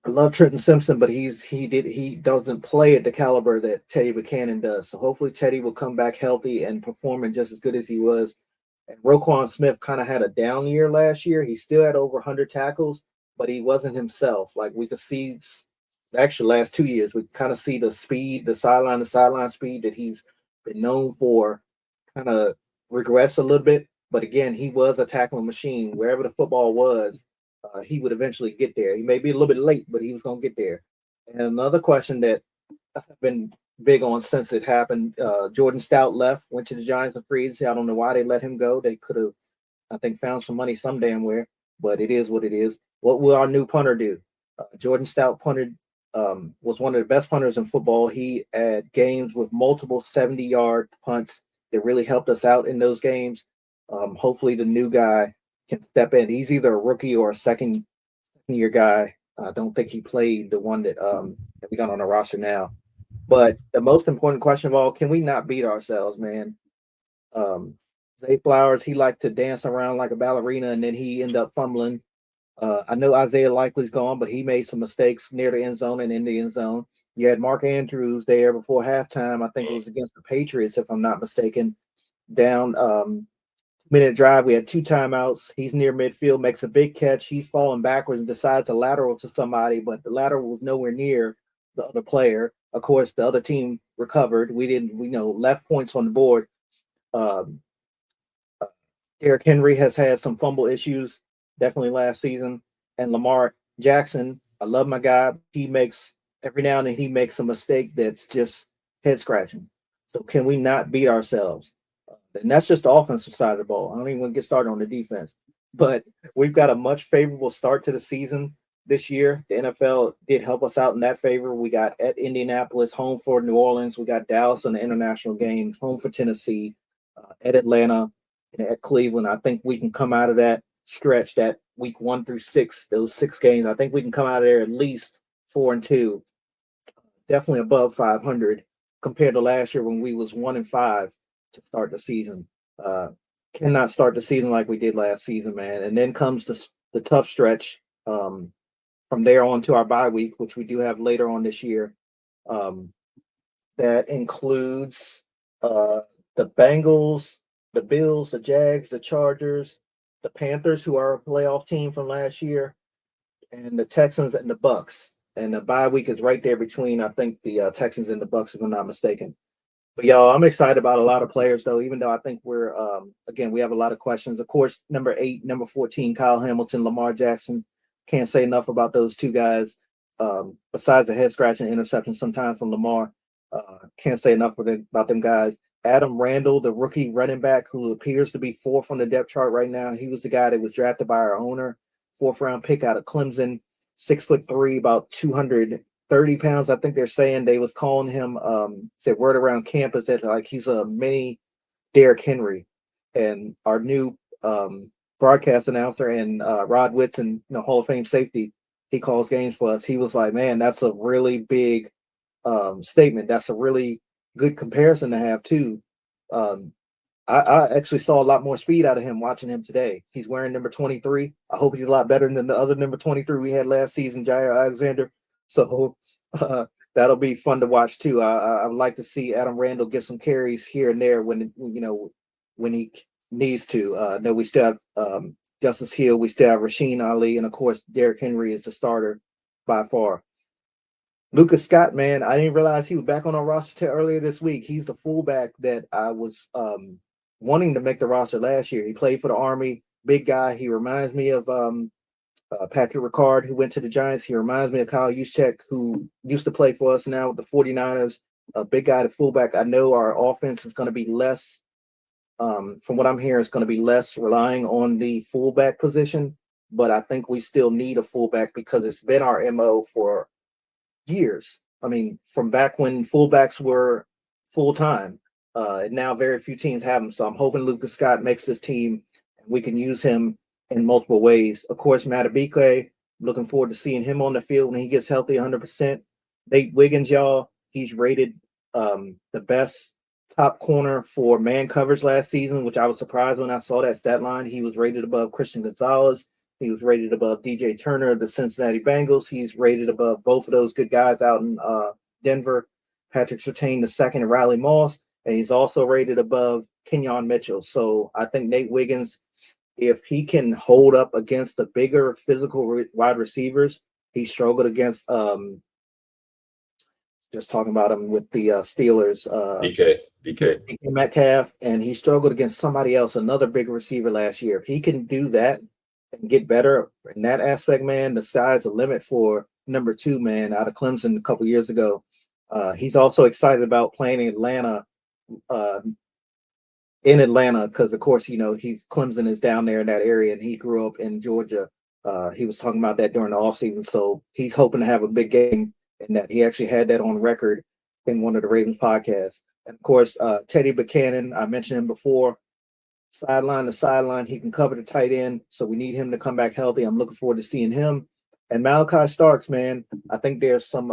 I love Trenton Simpson, but he doesn't play at the caliber that Teddy Buchanan does. So hopefully Teddy will come back healthy and performing just as good as he was. And Roquan Smith kind of had a down year last year. He still had over 100 tackles, but he wasn't himself. Like we could see, actually last 2 years, we kind of see the speed, the sideline speed that he's been known for kind of regress a little bit. But again, he was a tackling machine. Wherever the football was, he would eventually get there. He may be a little bit late, but he was going to get there. And another question that I've been big on since it happened, Jordan Stout went to the Giants in free agency. I don't know why they let him go. They could have, I think, found some money some damn where, but it is what it is. What will our new punter do? Jordan Stout punted, was one of the best punters in football. He had games with multiple 70-yard punts that really helped us out in those games. Hopefully the new guy can step in. He's either a rookie or a second-year guy. I don't think he played the one that we got on the roster now. But the most important question of all, can we not beat ourselves, man? Zay Flowers, he liked to dance around like a ballerina, and then he ended up fumbling. I know Isaiah Likely's gone, but he made some mistakes near the end zone and in the end zone. You had Mark Andrews there before halftime. I think it was against the Patriots, if I'm not mistaken. Down minute drive, we had 2 timeouts. He's near midfield, makes a big catch. He's falling backwards and decides to lateral to somebody, but the lateral was nowhere near the other player. Of course, the other team recovered. We left points on the board. Derrick Henry has had some fumble issues, definitely last season. And Lamar Jackson, I love my guy. Every now and then he makes a mistake that's just head scratching. So can we not beat ourselves? And that's just the offensive side of the ball. I don't even want to get started on the defense. But we've got a much favorable start to the season this year. The NFL did help us out in that favor. We got at Indianapolis, home for New Orleans. We got Dallas in the international game, home for Tennessee, at Atlanta, and at Cleveland. I think we can come out of that stretch, that week 1 through 6, those 6 games. I think we can come out of there at least 4-2, definitely above 500 compared to last year when we was 1-5 to start the season. Cannot start the season like we did last season, man. And then comes the tough stretch from there on to our bye week, which we do have later on this year. That includes the Bengals, the Bills, the Jags, the Chargers, the Panthers, who are a playoff team from last year, and the Texans and the Bucks. And the bye week is right there between, I think, the Texans and the Bucks, if I'm not mistaken. But y'all, I'm excited about a lot of players, though, even though I think we're, again, we have a lot of questions. Of course, number 8, number 14, Kyle Hamilton, Lamar Jackson. Can't say enough about those two guys. Besides the head scratching interception sometimes from Lamar, can't say enough about them guys. Adam Randall, the rookie running back who appears to be 4th on the depth chart right now. He was the guy that was drafted by our owner, 4th-round pick out of Clemson, 6'3", about 230 pounds. I think they're saying they was calling him, said word around campus that like he's a mini Derrick Henry. And our new broadcast announcer and Rod Whitson, Hall of Fame safety, he calls games for us. He was like, man, that's a really big statement. That's a really good comparison to have too. I actually saw a lot more speed out of him watching him today. He's wearing number 23. I hope he's a lot better than the other number 23 we had last season, Jair Alexander. So that'll be fun to watch too. I would like to see Adam Randall get some carries here and there when he needs to. No, we still have Justice Hill, we still have Rasheen Ali, and of course Derrick Henry is the starter by far. Lucas Scott, man, I didn't realize he was back on our roster till earlier this week. He's the fullback that I was wanting to make the roster last year. He played for the Army, big guy. He reminds me of Patrick Ricard, who went to the Giants. He reminds me of Kyle Juszczyk, who used to play for us now with the 49ers. A big guy, the fullback. I know our offense is going to be less, from what I'm hearing, it's going to be less relying on the fullback position, but I think we still need a fullback because it's been our MO for years. I mean, from back when fullbacks were full-time. Now very few teams have them. So I'm hoping Lucas Scott makes this team and we can use him in multiple ways. Of course, Matabike, looking forward to seeing him on the field when he gets healthy 100%. Nate Wiggins, y'all, he's rated the best top corner for man coverage last season, which I was surprised when I saw that stat line. He was rated above Christian Gonzalez. He was rated above DJ Turner of the Cincinnati Bengals. He's rated above both of those good guys out in Denver, Patrick Surtain II and Riley Moss. And he's also rated above Kenyon Mitchell. So I think Nate Wiggins, if he can hold up against the bigger physical wide receivers, he struggled against, just talking about him with the Steelers. DK Metcalf, and he struggled against somebody else, another big receiver last year. If he can do that and get better in that aspect, man, the sky's the limit for number 2, man, out of Clemson a couple years ago. He's also excited about playing in Atlanta, because, of course, Clemson is down there in that area, and he grew up in Georgia. He was talking about that during the offseason, so he's hoping to have a big game, and that he actually had that on record in one of the Ravens podcasts. And, of course, Teddy Buchanan, I mentioned him before, sideline to sideline. He can cover the tight end, so we need him to come back healthy. I'm looking forward to seeing him. And Malachi Starks, man, I think there's some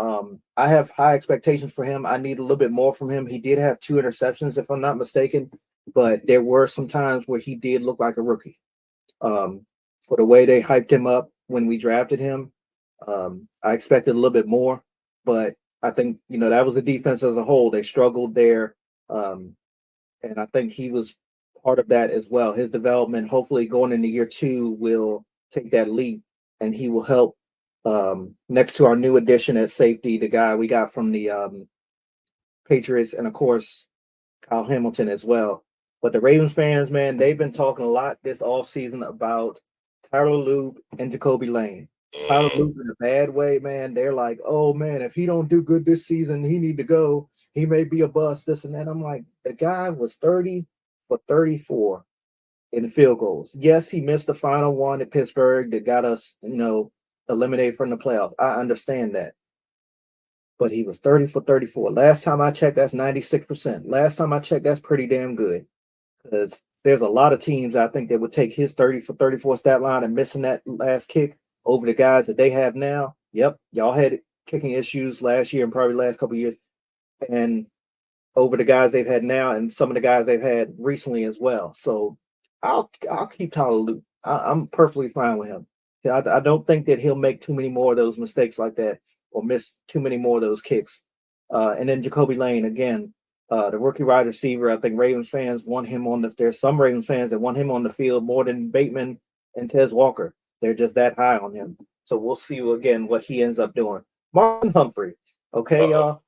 I have high expectations for him. I need a little bit more from him. He did have 2 interceptions, if I'm not mistaken, but there were some times where he did look like a rookie. For the way they hyped him up when we drafted him, I expected a little bit more, but I think, that was the defense as a whole. They struggled there, and I think he was part of that as well. His development, hopefully going into year 2, will take that leap, and he will help next to our new addition at safety, the guy we got from the Patriots, and, of course, Kyle Hamilton as well. But the Ravens fans, man, they've been talking a lot this offseason about Tyler Loop and Jacoby Lane. Tyler Loop in a bad way, man. They're like, oh, man, if he don't do good this season, he need to go. He may be a bust, this and that. I'm like, the guy was 30, for 34 in field goals. Yes, he missed the final one at Pittsburgh that got us, eliminated from the playoffs. I understand that. But he was 30 for 34. Last time I checked, that's 96%. Last time I checked, that's pretty damn good. Because there's a lot of teams I think that would take his 30 for 34 stat line and missing that last kick over the guys that they have now. Yep, y'all had kicking issues last year and probably last couple of years. And over the guys they've had now and some of the guys they've had recently as well. So I'll keep Tyler Luke. I'm perfectly fine with him. I don't think that he'll make too many more of those mistakes like that or miss too many more of those kicks. And then Jacoby Lane again, the rookie wide receiver. I think Ravens fans want him on the. There's some Ravens fans that want him on the field more than Bateman and Tez Walker. They're just that high on him. So we'll see again what he ends up doing. Marlon Humphrey, okay, y'all.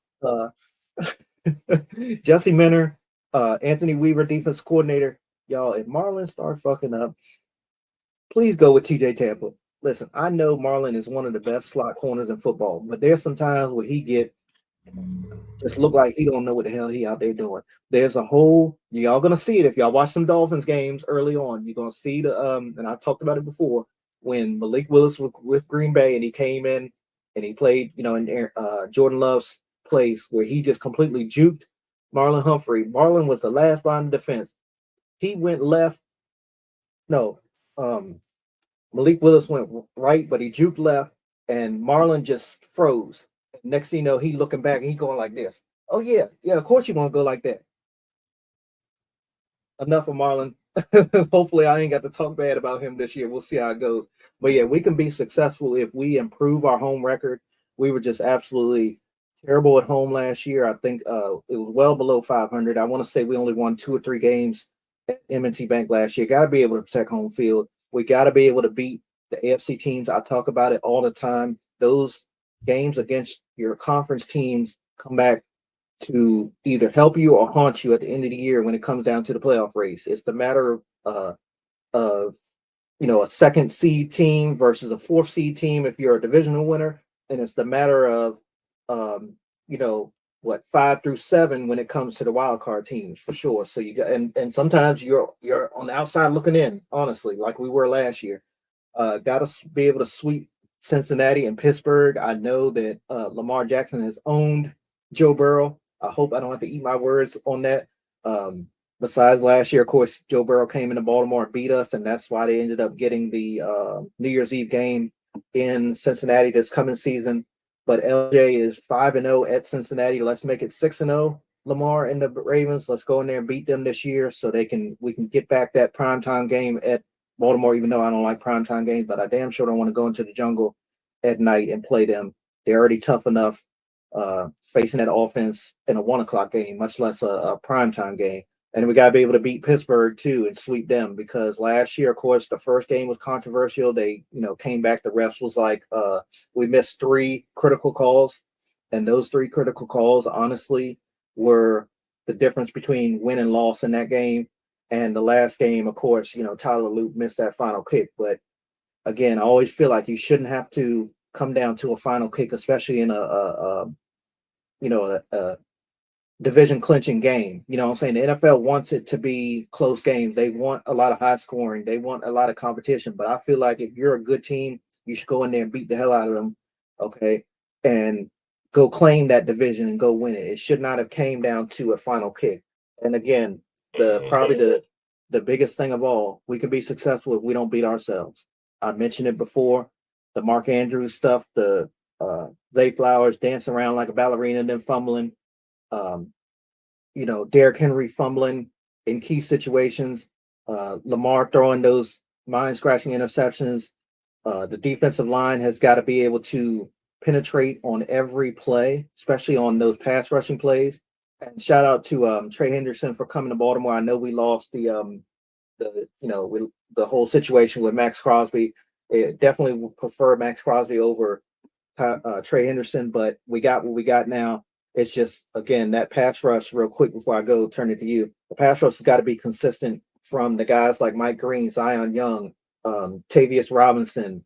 Jesse Minter, Anthony Weaver, defense coordinator. Y'all, if Marlon start fucking up, please go with TJ Tampa. Listen, I know Marlon is one of the best slot corners in football, but there's some times where he just look like he don't know what the hell he out there doing. There's a whole, y'all gonna see it if y'all watch some Dolphins games early on. You're gonna see and I talked about it before when Malik Willis was with Green Bay and he came in and he played, in Jordan Love's place where he just completely juked Marlon Humphrey. Marlon was the last line of defense. He went left. No, Malik Willis went right, but he juked left, and Marlon just froze. Next thing you know, he looking back and he going like this. Oh yeah, of course you're gonna go like that. Enough of Marlon. Hopefully I ain't got to talk bad about him this year. We'll see how it goes. But yeah, we can be successful if we improve our home record. We were just absolutely terrible at home last year. I think it was well below 500. I want to say we only won 2 or 3 games at M&T Bank last year. Got to be able to protect home field. We got to be able to beat the AFC teams. I talk about it all the time. Those games against your conference teams come back to either help you or haunt you at the end of the year when it comes down to the playoff race. It's the matter of a second seed team versus a 4th seed team if you're a divisional winner, and it's the matter of 5 through 7 when it comes to the wild card teams for sure. So you got and sometimes you're on the outside looking in, honestly, like we were last year. Got to be able to sweep Cincinnati and Pittsburgh. I know that Lamar Jackson has owned Joe Burrow. I hope I don't have to eat my words on that. Besides last year, of course, Joe Burrow came into Baltimore and beat us, and that's why they ended up getting the New Year's Eve game in Cincinnati this coming season. But LJ is 5-0 at Cincinnati. Let's make it 6-0. Lamar and the Ravens. Let's go in there and beat them this year so we can get back that primetime game at Baltimore, even though I don't like primetime games, but I damn sure don't want to go into the jungle at night and play them. They're already tough enough facing that offense in a 1:00 game, much less a primetime game. And we got to be able to beat Pittsburgh too and sweep them because last year, of course, the first game was controversial. They, came back. The refs was like, we missed 3 critical calls. And those 3 critical calls, honestly, were the difference between win and loss in that game. And the last game, of course, Tyler Luke missed that final kick. But again, I always feel like you shouldn't have to come down to a final kick, especially in a division clinching game. You know what I'm saying? The NFL wants it to be close games. They want a lot of high scoring. They want a lot of competition. But I feel like if you're a good team, you should go in there and beat the hell out of them. Okay. And go claim that division and go win it. It should not have came down to a final kick. And again, probably the biggest thing of all, we can be successful if we don't beat ourselves. I mentioned it before, the Mark Andrews stuff, the Zay Flowers dancing around like a ballerina and then fumbling, Derrick Henry fumbling in key situations, Lamar throwing those mind-scratching interceptions. The defensive line has got to be able to penetrate on every play, especially on those pass rushing plays. And shout out to Trey Henderson for coming to Baltimore. I know we lost the whole situation with Max Crosby. Definitely would prefer Max Crosby over Trey Henderson, but we got what we got now. It's just, again, that pass rush, real quick before I go turn it to you. The pass rush has got to be consistent from the guys like Mike Green, Zion Young, Tavius Robinson,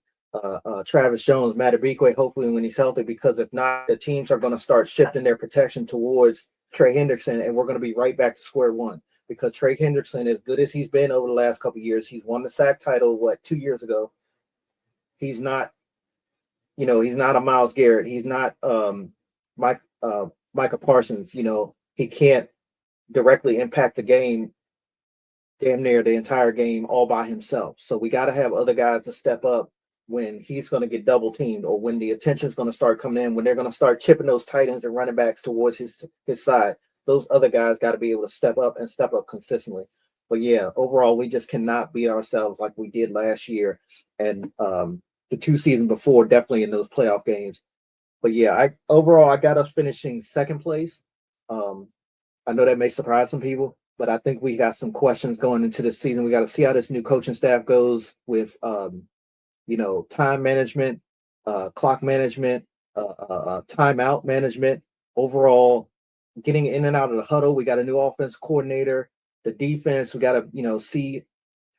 Travis Jones, Matt Abikwe, hopefully when he's healthy, because if not, the teams are going to start shifting their protection towards Trey Henderson, and we're going to be right back to square one. because Trey Hendrickson, as good as he's been over the last couple of years, he's won the sack title, 2 years ago. He's not, he's not a Myles Garrett. He's not Micah Parsons. He can't directly impact the game damn near the entire game all by himself. So we got to have other guys to step up when he's going to get double teamed, or when the attention's going to start coming in, when they're going to start chipping those tight ends and running backs towards his side. Those other guys got to be able to step up consistently. But yeah, overall, we just cannot beat ourselves like we did last year and the 2 seasons before, definitely in those playoff games. But yeah, I got us finishing second place. I know that may surprise some people, but I think we got some questions going into this season. We got to see how this new coaching staff goes with, time management, clock management, timeout management, overall getting in and out of the huddle. We got a new offense coordinator. The defense, we got to, see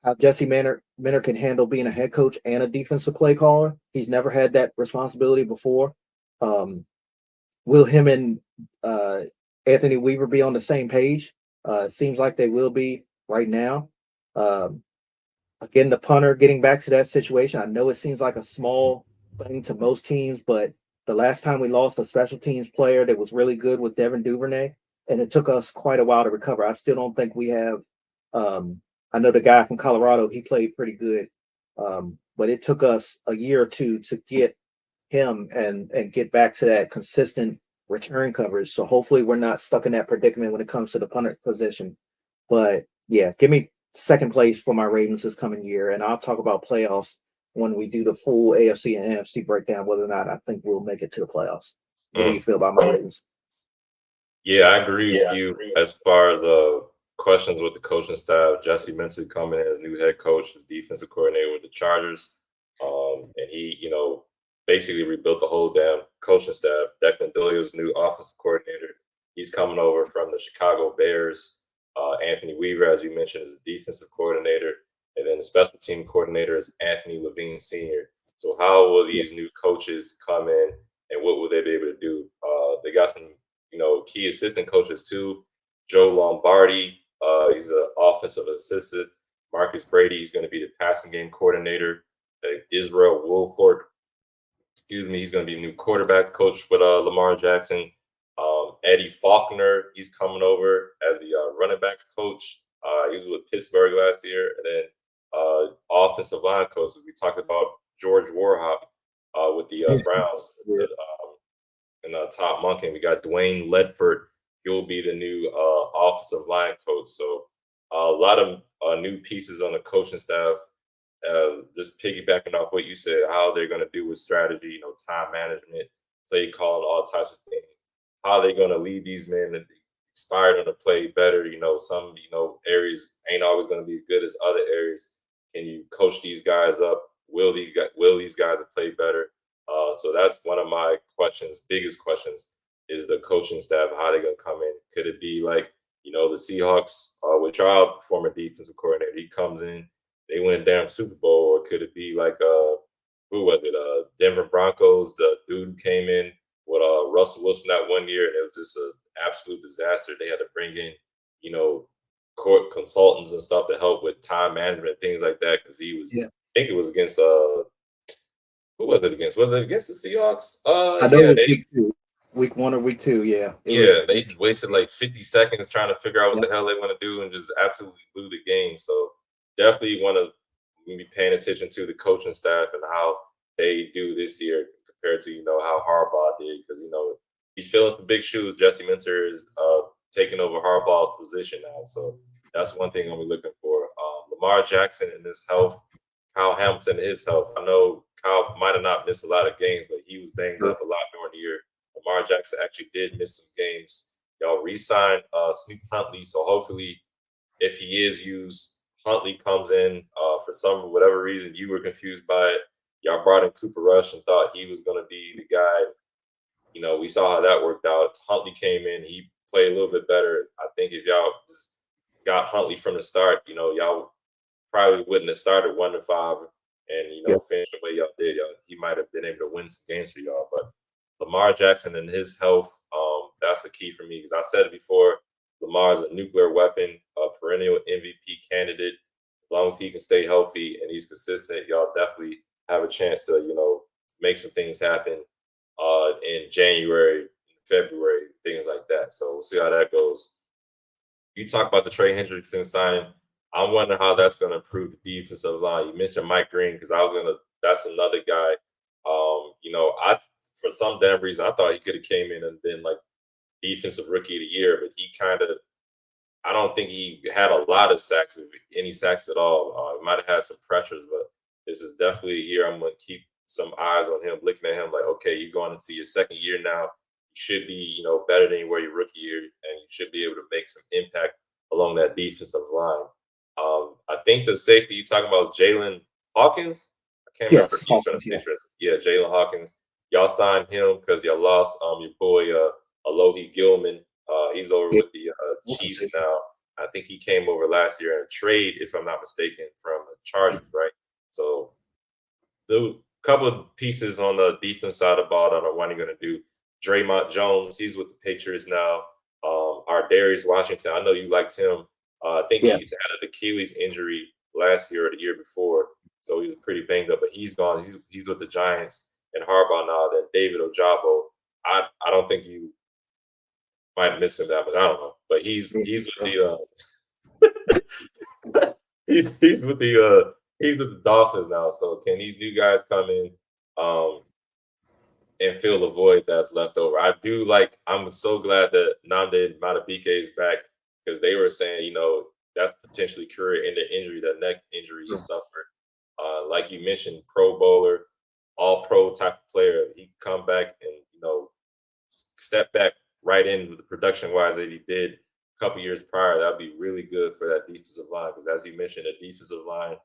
how Jesse Manor can handle being a head coach and a defensive play caller. He's never had that responsibility before. Will him and Anthony Weaver be on the same page? It seems like they will be right now. Again, the punter, getting back to that situation. I know it seems like a small thing to most teams, but the last time we lost a special teams player that was really good was Devin Duvernay, and it took us quite a while to recover. I still don't think we have I know the guy from Colorado, he played pretty good, but it took us a year or two to get him and get back to that consistent return coverage. So hopefully we're not stuck in that predicament when it comes to the punter position. But yeah, give me second place for my Ravens this coming year, and I'll talk about playoffs when we do the full AFC and NFC breakdown, whether or not I think we'll make it to the playoffs. What do you feel about my Ravens? Yeah, I agree with you as far as questions with the coaching staff. Jesse Minter coming in as new head coach, as defensive coordinator with the Chargers. And he, basically rebuilt the whole damn coaching staff. Declan Dillier's new offensive coordinator. He's coming over from the Chicago Bears. Anthony Weaver, as you mentioned, is a defensive coordinator. And then the special team coordinator is Anthony Levine Sr. So how will these new coaches come in, and what will they be able to do? They got some, key assistant coaches too. Joe Lombardi, he's an offensive assistant. Marcus Brady, he's going to be the passing game coordinator. Israel Wolford, he's going to be new quarterback coach with Lamar Jackson. Eddie Faulkner, he's coming over as the running backs coach. He was with Pittsburgh last year. And then offensive line coach, we talked about George Warhop with the Browns. And Todd Monken, we got Dwayne Ledford. He'll be the new offensive line coach. So a lot of new pieces on the coaching staff. Just piggybacking off what you said, how they're going to do with strategy, time management, play calling, all types of things. How they're going to lead these men and inspire them to play better. Some areas ain't always going to be as good as other areas. Can you coach these guys up? Will these guys play better? So that's one of my biggest questions, is the coaching staff. How they going to come in? Could it be like, the Seahawks with your former defensive coordinator? He comes in, they win a damn Super Bowl. Or could it be like, who was it? Denver Broncos, the dude who came in with Russell Wilson that one year, and it was just an absolute disaster. They had to bring in, court consultants and stuff to help with time management, things like that, because he was, I think it was against who was it against? Was it against the Seahawks? I know it was week 1 or week 2. Yeah. They wasted like 50 seconds trying to figure out what the hell they want to do and just absolutely blew the game. So definitely want to be paying attention to the coaching staff and how they do this year compared to, how Harbaugh did. Because, he's filling some big shoes. Jesse Minter is taking over Harbaugh's position now. So that's one thing I'm looking for. Lamar Jackson and his health, Kyle Hamilton and his health. I know Kyle might have not missed a lot of games, but he was banged up a lot during the year. Lamar Jackson actually did miss some games. Y'all re-signed Snoop Huntley, so hopefully if he is used, Huntley comes in for whatever reason you were confused by it. Y'all brought in Cooper Rush and thought he was going to be the guy. We saw how that worked out. Huntley came in, he played a little bit better. I think if y'all just got Huntley from the start, y'all probably wouldn't have started 1-5 and finished the way y'all did. He might have been able to win some games for y'all. But Lamar Jackson and his health, that's the key for me, because I said it before. Lamar's a nuclear weapon, perennial MVP candidate. As long as he can stay healthy and he's consistent, y'all definitely have a chance to, make some things happen in January, February, things like that. So we'll see how that goes. You talk about the Trey Hendrickson signing. I'm wondering how that's going to improve the defensive line. You mentioned Mike Green because that's another guy. I for some damn reason I thought he could have came in and been like defensive rookie of the year, but I don't think he had a lot of sacks, if any sacks at all. He might have had some pressures, but this is definitely a year I'm going to keep some eyes on him, looking at him like, okay, you're going into your second year now. You should be, better than you were your rookie year, and you should be able to make some impact along that defensive line. I think the safety you're talking about is Jalen Hawkins. I can't remember. He's from the Patriots. Yeah, Jalen Hawkins. Y'all signed him because y'all lost your boy Alohi Gilman. He's over with the Chiefs now. I think he came over last year in a trade, if I'm not mistaken, from the Chargers, right? So the couple of pieces on the defense side of the ball. I don't know what you're going to do. Draymond Jones, he's with the Patriots now. Our Darius Washington, I know you liked him. I think he had an Achilles injury last year or the year before, so he was pretty banged up. But he's gone. He's with the Giants and Harbaugh now. Then David Ojabo, I don't think you might miss him that much. I don't know, but he's with the he's with the Dolphins now. So can these new guys come in and fill the void that's left over? I'm so glad that Nnamdi Madubuike is back, because they were saying, that's potentially career-ending injury, that neck injury he suffered. Like you mentioned, Pro Bowler, all-pro type of player. He can come back and, step back right in the production-wise that he did a couple years prior. That'd be really good for that defensive line, because as you mentioned, the defensive line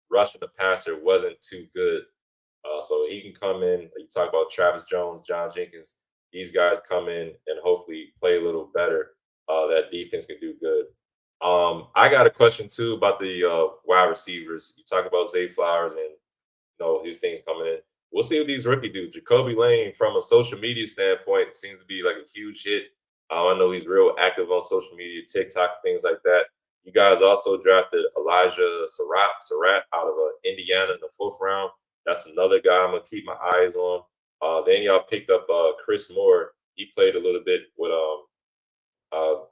rushing the passer wasn't too good. So he can come in. You talk about Travis Jones, John Jenkins. These guys come in and hopefully play a little better. That defense can do good. I got a question too about the wide receivers. You talk about Zay Flowers and his things coming in. We'll see what these rookie do. Jacoby Lane, from a social media standpoint, seems to be like a huge hit. I know he's real active on social media, TikTok, things like that. You guys also drafted Elijah Surratt out of Indiana in the 4th round. That's another guy I'm gonna keep my eyes on. Then y'all picked up Chris Moore. He played a little bit with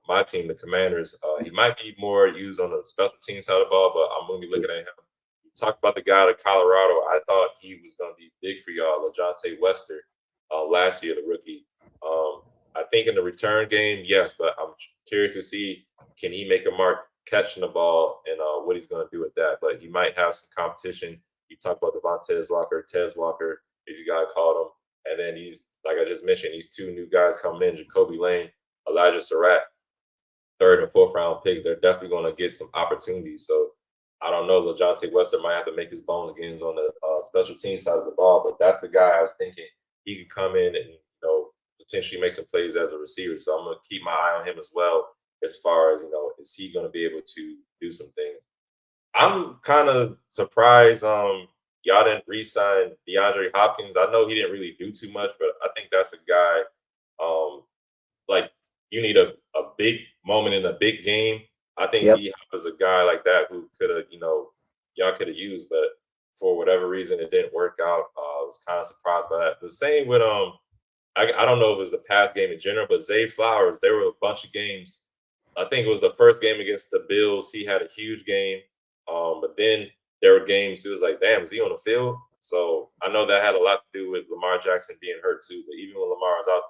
my team, the Commanders. He might be more used on the special team side of the ball, but I'm gonna be looking at him. You talked about the guy out of Colorado. I thought he was gonna be big for y'all, LaJohntay Wester, last year, the rookie. I think in the return game, yes, but I'm curious to see, can he make a mark catching the ball, and what he's gonna do with that. But he might have some competition. You talk about Tez Walker, as you guys called him. And then he's, like I just mentioned, these two new guys coming in, Jacoby Lane, Elijah Surratt, 3rd and 4th round picks. They're definitely going to get some opportunities. So I don't know. LaJohntay Wester might have to make his bones again on the special team side of the ball, but that's the guy I was thinking he could come in and, potentially make some plays as a receiver. So I'm going to keep my eye on him as well, as far as, is he going to be able to do some things. I'm kind of surprised y'all didn't re-sign DeAndre Hopkins. I know he didn't really do too much, but I think that's a guy like you need a big moment in a big game. I think D-Hop is a guy like that who could have, y'all could have used, but for whatever reason it didn't work out. I was kind of surprised by that. The same with I don't know if it was the pass game in general, but Zay Flowers, there were a bunch of games. I think it was the first game against the Bills. He had a huge game. But then there were games, it was like, damn, is he on the field? So I know that had a lot to do with Lamar Jackson being hurt too. But even when Lamar was out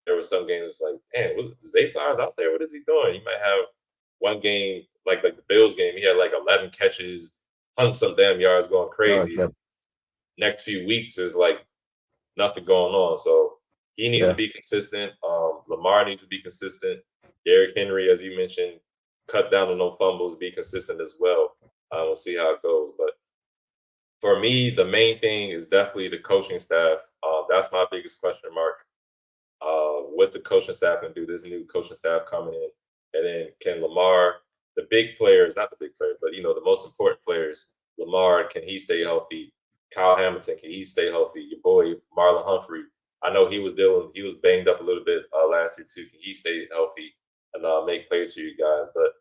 there were some games like, damn, was Zay Flowers out there? What is he doing? He might have one game, like the Bills game, he had like 11 catches, hung some damn yards, going crazy. Next few weeks is like nothing going on. So he needs to be consistent. Lamar needs to be consistent. Derrick Henry, as you mentioned, cut down on no fumbles, be consistent as well. We'll see how it goes. But for me, the main thing is definitely the coaching staff. That's my biggest question mark. What's the coaching staff going to do? This new coaching staff coming in. And then can Lamar, the big players, not the big players, but, the most important players, Lamar, can he stay healthy? Kyle Hamilton, can he stay healthy? Your boy, Marlon Humphrey. I know he was banged up a little bit last year too. Can he stay healthy and make plays for you guys? But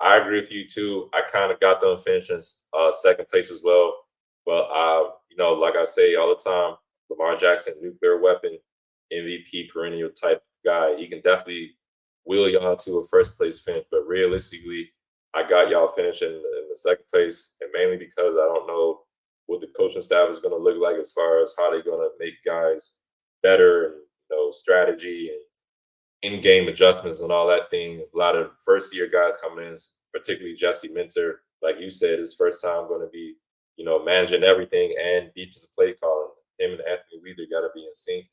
I agree with you too. I kind of got them finishing second place as well. But like I say all the time, Lamar Jackson, nuclear weapon, MVP, perennial type guy. He can definitely wheel y'all to a first place finish. But realistically, I got y'all finishing in the second place, and mainly because I don't know what the coaching staff is going to look like as far as how they're going to make guys better and strategy and in-game adjustments and all that thing. A lot of first-year guys coming in, particularly Jesse Minter, like you said, his first time going to be, managing everything and defensive play calling. Him and Anthony Weaver got to be in sync.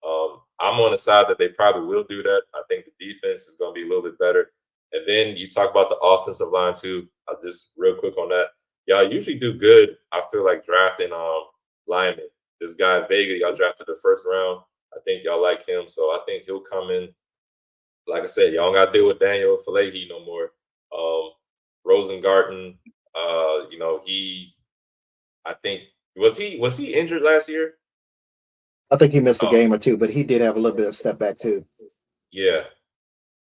I'm on the side that they probably will do that. I think the defense is going to be a little bit better. And then you talk about the offensive line too. Just real quick on that. Y'all usually do good, I feel like, drafting linemen. This guy Vega, y'all drafted the first round. I think y'all like him, so I think he'll come in. Like I said, y'all don't got to deal with Daniel Falahi no more. Rosengarten, I think was he injured last year? I think he missed a game or two, but he did have a little bit of step back too. Yeah.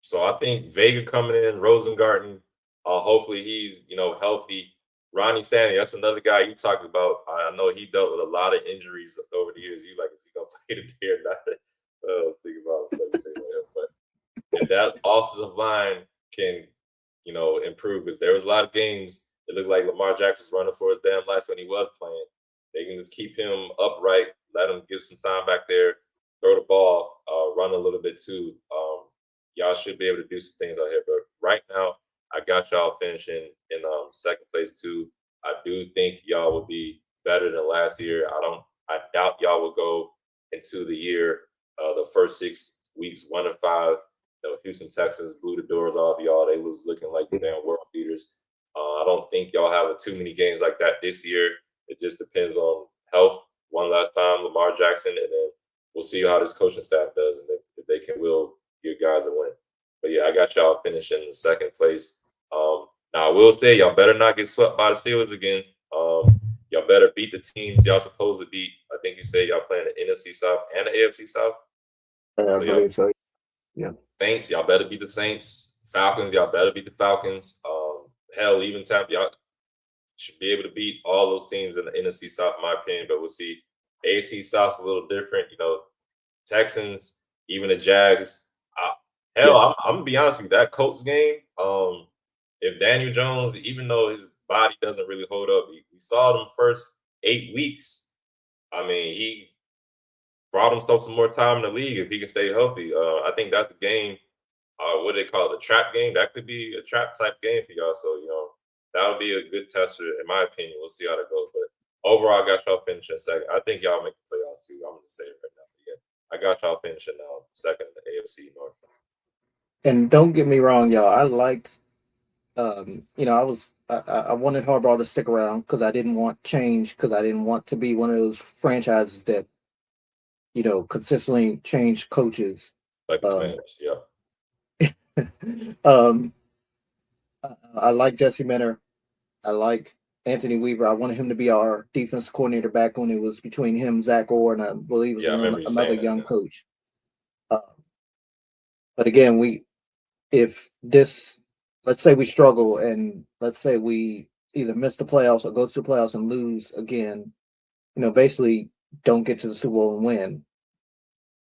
So I think Vega coming in, Rosengarten, hopefully he's healthy. Ronnie Stanley, that's another guy you talked about. I know he dealt with a lot of injuries over the years. You like, is he gonna play the year? I was thinking about the same way, but if that offensive line can, improve, because there was a lot of games it looked like Lamar Jackson was running for his damn life when he was playing. They can just keep him upright, let him give some time back there, throw the ball, run a little bit too. Y'all should be able to do some things out here. But right now, I got y'all finishing in second place too. I do think y'all will be better than last year. I doubt y'all will go into the year, the first 6 weeks 1-5. Houston Texans blew the doors off y'all. They was looking like the damn world beaters. I don't think y'all have too many games like that this year. It just depends on health. One last time, Lamar Jackson, and then we'll see how this coaching staff does, and if they can will you guys a win. But yeah, I got y'all finishing in second place. Now I will say y'all better not get swept by the Steelers again. Y'all better beat the teams y'all supposed to beat. I think you say y'all playing the NFC South and the AFC South. I believe so. Yeah. Saints, y'all better beat the Saints. Falcons, y'all better beat the Falcons. Hell, even Tampa, y'all should be able to beat all those teams in the NFC South, in my opinion. But we'll see. AFC South's a little different. Texans, even the Jags. I'm gonna be honest with you. That Colts game, if Daniel Jones, even though his body doesn't really hold up, we saw them first 8 weeks. I mean, he brought himself some more time in the league if he can stay healthy. I think that's a game. What do they call it? A trap game. That could be a trap type game for y'all. So that'll be a good tester, in my opinion. We'll see how that goes. But overall, I got y'all finishing second. I think y'all make the playoffs too. I'm gonna say it right now. Yeah, I got y'all finishing now second in the AFC North. And don't get me wrong, y'all. I like, I wanted Harbaugh to stick around because I didn't want change, because I didn't want to be one of those franchises that, consistently change coaches. Like the Commanders, yeah. I like Jesse Minter. I like Anthony Weaver. I wanted him to be our defense coordinator back when it was between him, Zach Orr, and I believe it was another young coach. But again, let's say we struggle, and let's say we either miss the playoffs or go to the playoffs and lose again, basically don't get to the Super Bowl and win.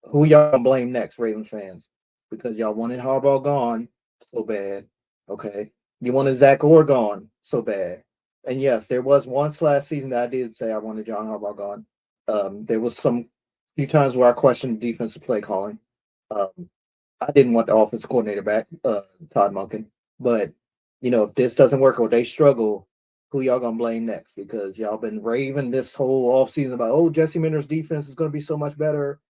Who y'all gonna blame next, Ravens fans? Because y'all wanted Harbaugh gone so bad. Okay. You wanted Zach Orr gone so bad. And yes, there was once last season that I did say I wanted John Harbaugh gone. There was some few times where I questioned defensive play calling. I didn't want the offense coordinator back, Todd Monken. But, if this doesn't work or they struggle, who y'all going to blame next? Because y'all been raving this whole offseason about, Jesse Minter's defense is going to be so much better.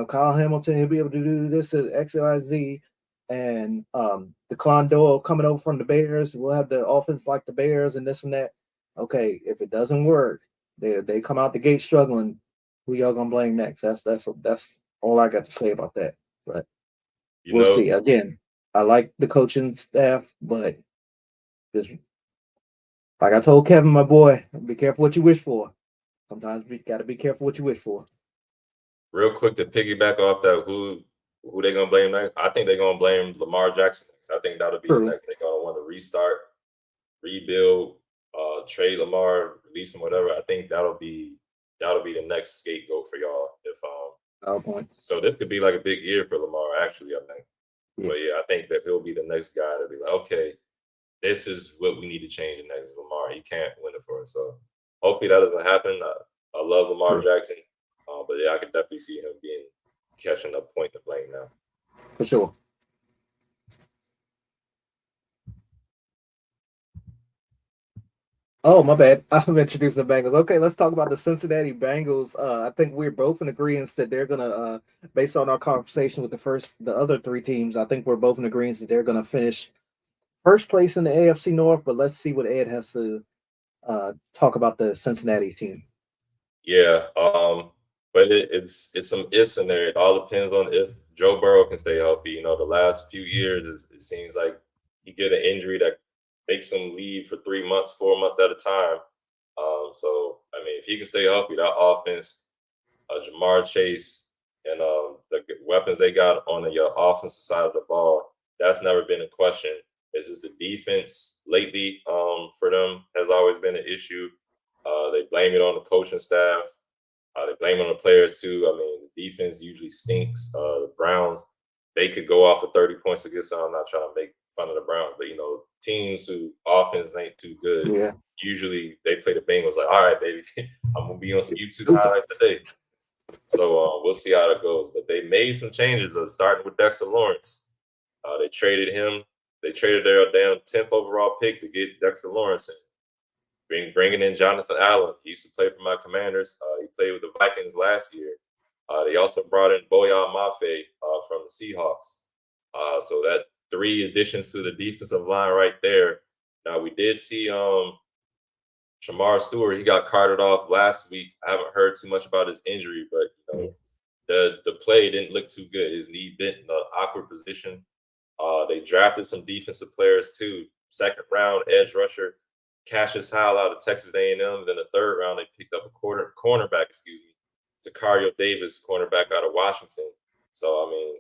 Kyle Hamilton, he'll be able to do this at X, Y, Z. And Declan Doyle coming over from the Bears. We'll have the offense like the Bears and this and that. Okay, if it doesn't work, they come out the gate struggling. Who y'all gonna blame next? That's all I got to say about that. But we'll see. Again, I like the coaching staff, but just like I told Kevin, my boy, be careful what you wish for. Sometimes we got to be careful what you wish for. Real quick to piggyback off that, who they gonna blame next? I think they're gonna blame Lamar Jackson next. I think that'll be the next. They're gonna want to restart. rebuild, trade Lamar, release him, whatever. I think that'll be the next scapegoat for y'all. If Point. so, this could be like a big year for Lamar. Actually, I think. Yeah. But yeah, I think that he'll be the next guy to be like, okay, this is what we need to change next is Lamar. He can't win it for us. So hopefully that doesn't happen. I love Lamar True. Jackson, but yeah, I could definitely see him being catching up point to blame now. For sure. Oh, my bad. I'm introducing the Bengals. Okay, let's talk about the Cincinnati Bengals. I think we're both in agreement that they're gonna, based on our conversation with the other three teams, I think we're both in agreement that they're gonna finish first place in the AFC North. But let's see what Ed has to talk about the Cincinnati team. Yeah, but it's some ifs in there. It all depends on if Joe Burrow can stay healthy. You know, the last few years, it seems like he get an injury that makes him leave for 3 months, 4 months at a time. So I mean, if he can stay healthy, that offense, Jamar Chase, and the weapons they got on the offensive side of the ball, that's never been a question. It's just the defense lately for them has always been an issue. They blame it on the coaching staff. They blame it on the players too. I mean, the defense usually stinks. The Browns, they could go off for 30 points against them. I'm not trying to make fun of the Browns, but you know, teams who offense ain't too good, Yeah. usually they play the Bengals like, all right, baby, I'm gonna be on some YouTube highlights today. So we'll see how that goes. But they made some changes, starting with Dexter Lawrence. They traded him. They traded their damn 10th overall pick to get Dexter Lawrence. Bringing in Jonathan Allen. He used to play for my Commanders. He played with the Vikings last year. They also brought in Boya Mafe from the Seahawks. So that 3 additions to the defensive line right there. Now we did see Shamar Stewart. He got carted off last week. I haven't heard too much about his injury, but you know, the play didn't look too good. His knee bent in an awkward position. They drafted some defensive players too. Second round edge rusher Cassius Howell out of Texas A&M. Then the third round, they picked up a cornerback, Takario Davis, cornerback out of Washington. So I mean,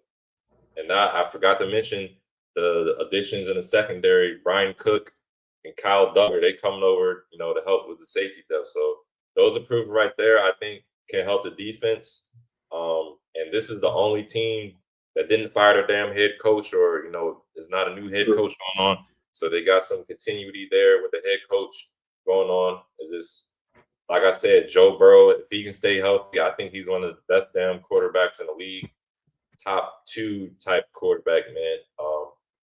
and now I forgot to mention the additions in the secondary: Brian Cook and Kyle Duggar. They coming over, you know, to help with the safety depth. So those improvements right there, I think, can help the defense. And this is the only team that didn't fire their damn head coach, or you know, is not a new head coach going on. So they got some continuity there with the head coach going on. It's just like I said, Joe Burrow, if he can stay healthy, I think he's one of the best damn quarterbacks in the league. Top 2 type quarterback, man.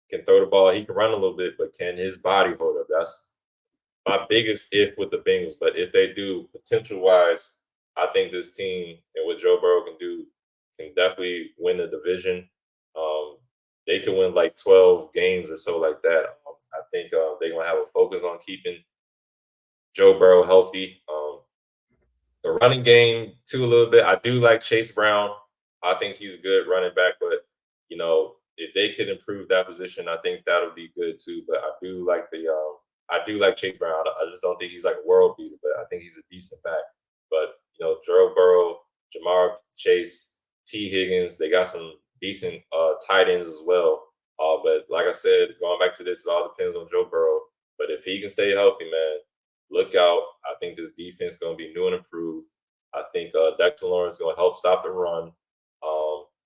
Can throw the ball. He can run a little bit, but can his body hold up? That's my biggest if with the Bengals. But if they do, potential wise, I think this team and what Joe Burrow can do can definitely win the division. They can win like 12 games or so like that. I think they're gonna have a focus on keeping Joe Burrow healthy. The running game too a little bit. I do like Chase Brown. I think he's a good running back, but you know, if they could improve that position, I think that would be good too. But I do like Chase Brown. I just don't think he's like a world beater, but I think he's a decent back. But you know, Joe Burrow, Jamar Chase, T. Higgins, they got some decent tight ends as well. But like I said, going back to this, it all depends on Joe Burrow. But if he can stay healthy, man, look out. I think this defense is going to be new and improved. I think Dexter Lawrence is going to help stop the run.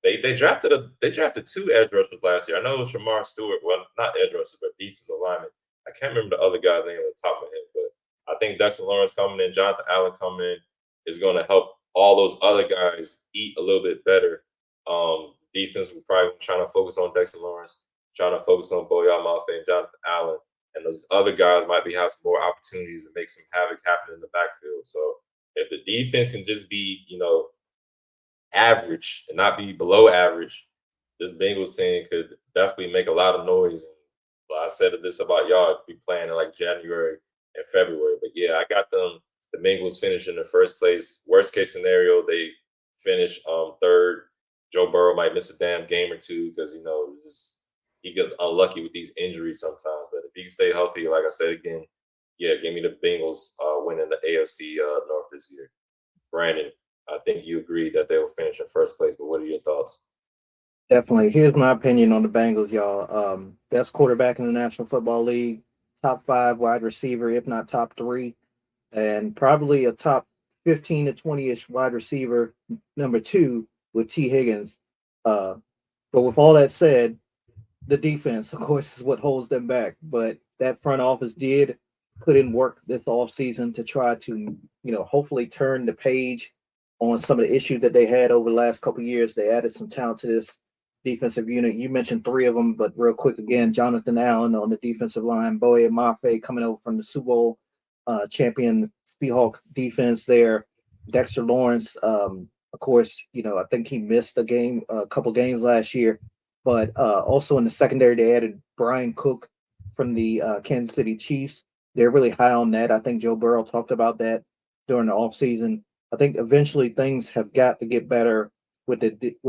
They drafted 2 edge rushers last year. I know it was Shamar Stewart, well, not edge rushers, but defensive lineman. I can't remember the other guy's name on the top of my head, but I think Dexter Lawrence coming in, Jonathan Allen coming in is going to help all those other guys eat a little bit better. Defense will probably trying to focus on Dexter Lawrence, trying to focus on Boya Mafe and Jonathan Allen. And those other guys might be having some more opportunities to make some havoc happen in the backfield. So if the defense can just be, you know, average and not be below average, this Bengals team could definitely make a lot of noise. And well, I said this about y'all be playing in like January and February. But yeah, I got them the Bengals finishing in first place. Worst case scenario, they finish third. Joe Burrow might miss a damn game or two because you know he gets unlucky with these injuries sometimes. But if he can stay healthy, like I said again, yeah, give me the Bengals winning the AFC North this year. Brandon, I think you agreed that they will finish in first place, but what are your thoughts? Definitely. Here's my opinion on the Bengals, y'all. Best quarterback in the National Football League, top 5 wide receiver, if not top 3, and probably a top 15 to 20-ish wide receiver, number 2 with T. Higgins. But with all that said, the defense, of course, is what holds them back. But that front office did put in work this offseason to try to, hopefully turn the page on some of the issues that they had over the last couple of years. They added some talent to this defensive unit. You mentioned 3 of them, but real quick again, Jonathan Allen on the defensive line, Boye Mafe coming over from the Super Bowl champion Seahawk defense there, Dexter Lawrence. Of course, I think he missed a couple games last year. But also in the secondary, they added Brian Cook from the Kansas City Chiefs. They're really high on that. I think Joe Burrow talked about that during the offseason. I think eventually things have got to get better with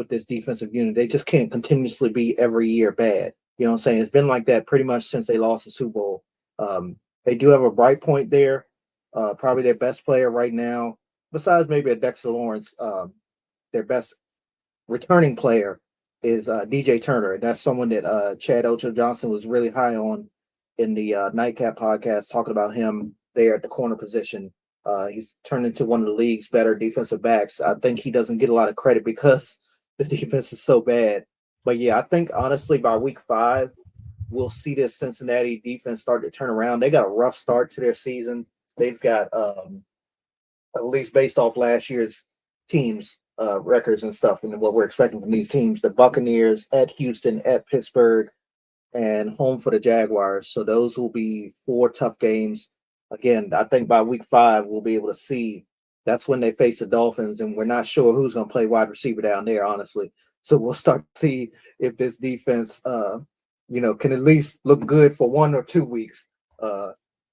this defensive unit. They just can't continuously be every year bad. You know what I'm saying? It's been like that pretty much since they lost the Super Bowl. They do have a bright point there. Probably their best player right now, besides maybe a Dexter Lawrence, their best returning player is DJ Turner. And that's someone that Chad Ocho-Johnson was really high on in the Nightcap podcast, talking about him there at the corner position. He's turned into one of the league's better defensive backs. I think he doesn't get a lot of credit because the defense is so bad. But yeah, I think honestly by week 5, we'll see this Cincinnati defense start to turn around. They got a rough start to their season. They've got, at least based off last year's teams, records and stuff, and what we're expecting from these teams, the Buccaneers at Houston, at Pittsburgh, and home for the Jaguars. So those will be 4 tough games. Again, I think by week 5, we'll be able to see that's when they face the Dolphins, and we're not sure who's going to play wide receiver down there, honestly. So we'll start to see if this defense, can at least look good for 1 or 2 weeks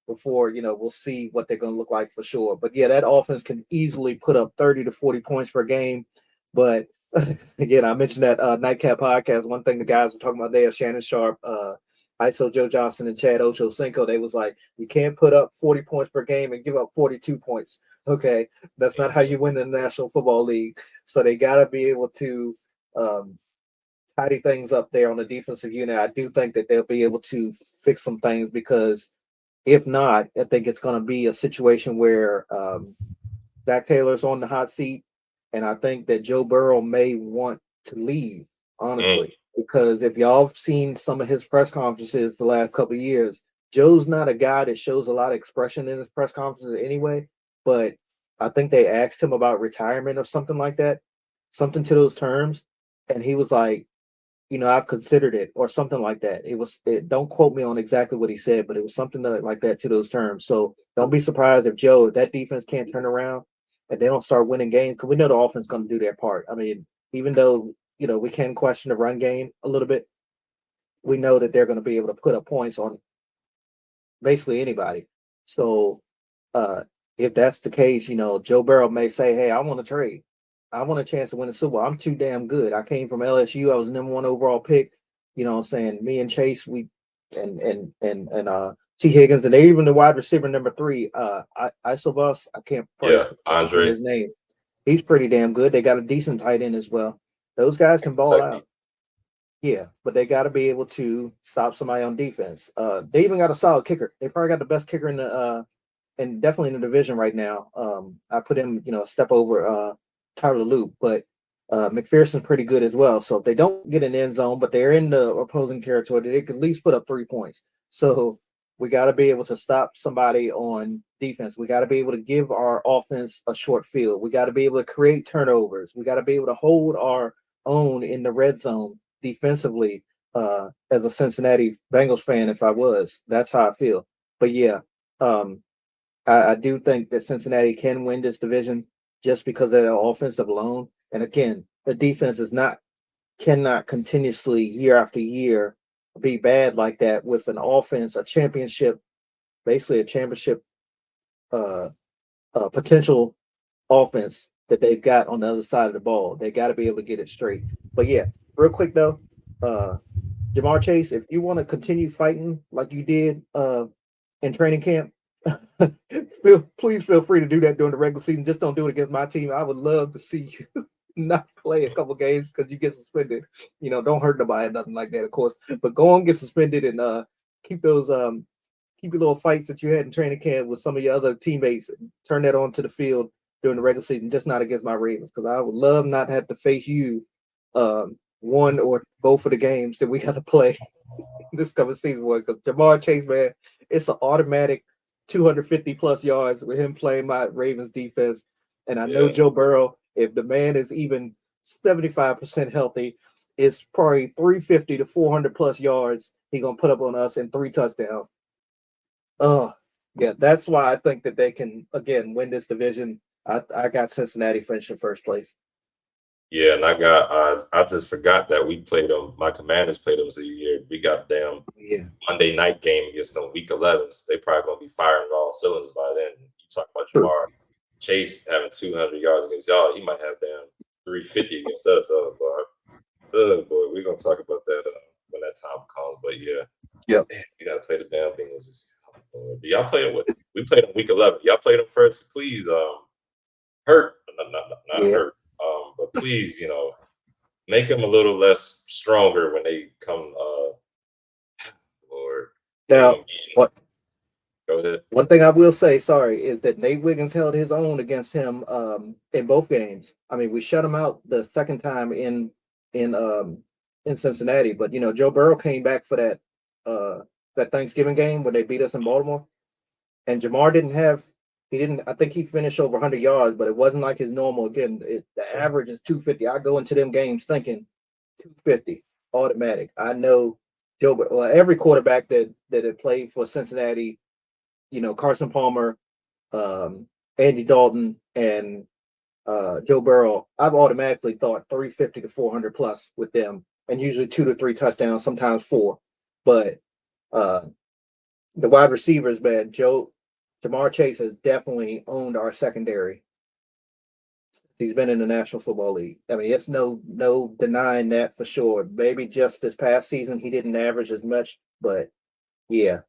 before, we'll see what they're going to look like for sure. But yeah, that offense can easily put up 30 to 40 points per game. But again, I mentioned that Nightcap podcast. One thing the guys were talking about there, Shannon Sharp, ISO Joe Johnson, and Chad Ochocinco, they was like, you can't put up 40 points per game and give up 42 points. Okay, that's not how you win the National Football League. So they got to be able to tidy things up there on the defensive unit. I do think that they'll be able to fix some things, because if not, I think it's going to be a situation where Zach Taylor's on the hot seat, and I think that Joe Burrow may want to leave, honestly, because if y'all have seen some of his press conferences the last couple of years, Joe's not a guy that shows a lot of expression in his press conferences anyway, but I think they asked him about retirement or something like that, something to those terms, and he was like, I've considered it, or something like that. Don't quote me on exactly what he said, but it was something like that to those terms. So don't be surprised if that defense can't turn around and they don't start winning games, because we know the offense is going to do their part. I mean, even though, we can question the run game a little bit, we know that they're going to be able to put up points on basically anybody. So if that's the case, Joe Burrow may say, hey, I want to trade. I want a chance to win the Super Bowl. I'm too damn good. I came from LSU. I was the number 1 overall pick. You know what I'm saying? Me and Chase, and T. Higgins, and even the wide receiver number 3, Isobus. I can't Andre, his name. He's pretty damn good. They got a decent tight end as well. Those guys can ball out. Yeah, but they got to be able to stop somebody on defense. They even got a solid kicker. They probably got the best kicker in the and definitely in the division right now. I put him, a step over Tyler Loop, but McPherson's pretty good as well. So if they don't get an end zone, but they're in the opposing territory, they can at least put up 3 points. So we got to be able to stop somebody on defense. We got to be able to give our offense a short field. We got to be able to create turnovers. We got to be able to hold our own in the red zone defensively. As a Cincinnati Bengals fan, if I was, that's how I feel. But yeah, I do think that Cincinnati can win this division just because of their offensive alone. And again, the defense cannot continuously year after year be bad like that with an offense, basically a championship potential offense that they've got on the other side of the ball. They got to be able to get it straight. But yeah, real quick though, Jamar Chase, if you want to continue fighting like you did in training camp, please feel free to do that during the regular season. Just don't do it against my team. I would love to see you not play a couple games because you get suspended. Don't hurt nobody, nothing like that, of course. But go on, get suspended, and keep those keep your little fights that you had in training camp with some of your other teammates. Turn that onto the field during the regular season, just not against my Ravens, because I would love not to have to face you one or both of the games that we got to play this coming season. Because Jamar Chase, man, it's an automatic 250 plus yards with him playing my Ravens defense. And I know Joe Burrow, if the man is even 75% healthy, it's probably 350 to 400 plus yards he's going to put up on us and 3 touchdowns. Yeah, that's why I think that they can, again, win this division. I got Cincinnati finishing first place. Yeah, and I just forgot that we played them. My Commanders played them this year. We got a damn Monday night game against them, week 11. So they probably gonna be firing all cylinders by then. You talk about Jamar Chase having 200 yards against y'all, he might have damn 350 against us. Oh boy, we're gonna talk about that when that time comes. But yeah, we gotta play the damn Bengals this year. Do y'all play them? We played them week 11. Y'all played them first. Please, hurt, not hurt. But please, make them a little less stronger when they come. Lord. Now, Go ahead. One thing I will say, is that Nate Wiggins held his own against him in both games. I mean, we shut him out the second time in Cincinnati, but Joe Burrow came back for that Thanksgiving game when they beat us in Baltimore, and Jamar I think he finished over 100 yards, but it wasn't like his normal. Again, the average is 250. I go into them games thinking 250 automatic. I know every quarterback that had played for Cincinnati, Carson Palmer, Andy Dalton, and Joe Burrow, I've automatically thought 350 to 400 plus with them, and usually 2 to 3 touchdowns, sometimes 4. But the wide receivers, man, Jamar Chase has definitely owned our secondary. He's been in the National Football League. I mean, it's no denying that for sure. Maybe just this past season he didn't average as much, but yeah.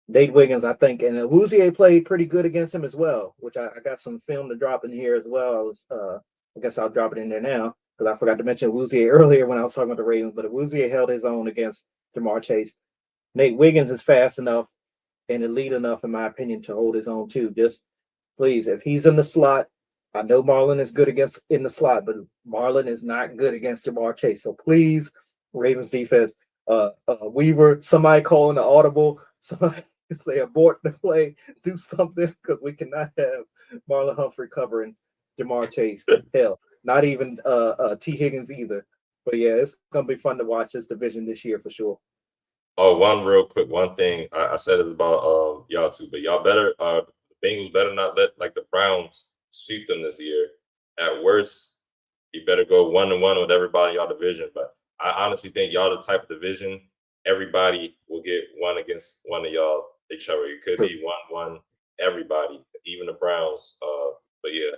Nate Wiggins, I think, and Awuzie played pretty good against him as well, which I got some film to drop in here as well. I guess I'll drop it in there now because I forgot to mention Awuzie earlier when I was talking about the Ravens, but Awuzie held his own against Jamar Chase. Nate Wiggins is fast enough and elite enough, in my opinion, to hold his own too. Just please, if he's in the slot, I know Marlon is good in the slot, but Marlon is not good against Jamar Chase. So please, Ravens defense, Weaver, somebody call an audible, somebody say abort the play, do something, because we cannot have Marlon Humphrey covering Jamar Chase. Hell, not even T. Higgins either. But yeah, it's gonna be fun to watch this division this year for sure. Oh, one thing I said it about y'all too, but y'all better the Bengals better not let the Browns sweep them this year. At worst, you better go 1-1 with everybody in y'all division. But I honestly think y'all the type of division everybody will get one against one of y'all. Each other. It could be 1-1 everybody, even the Browns. But yeah,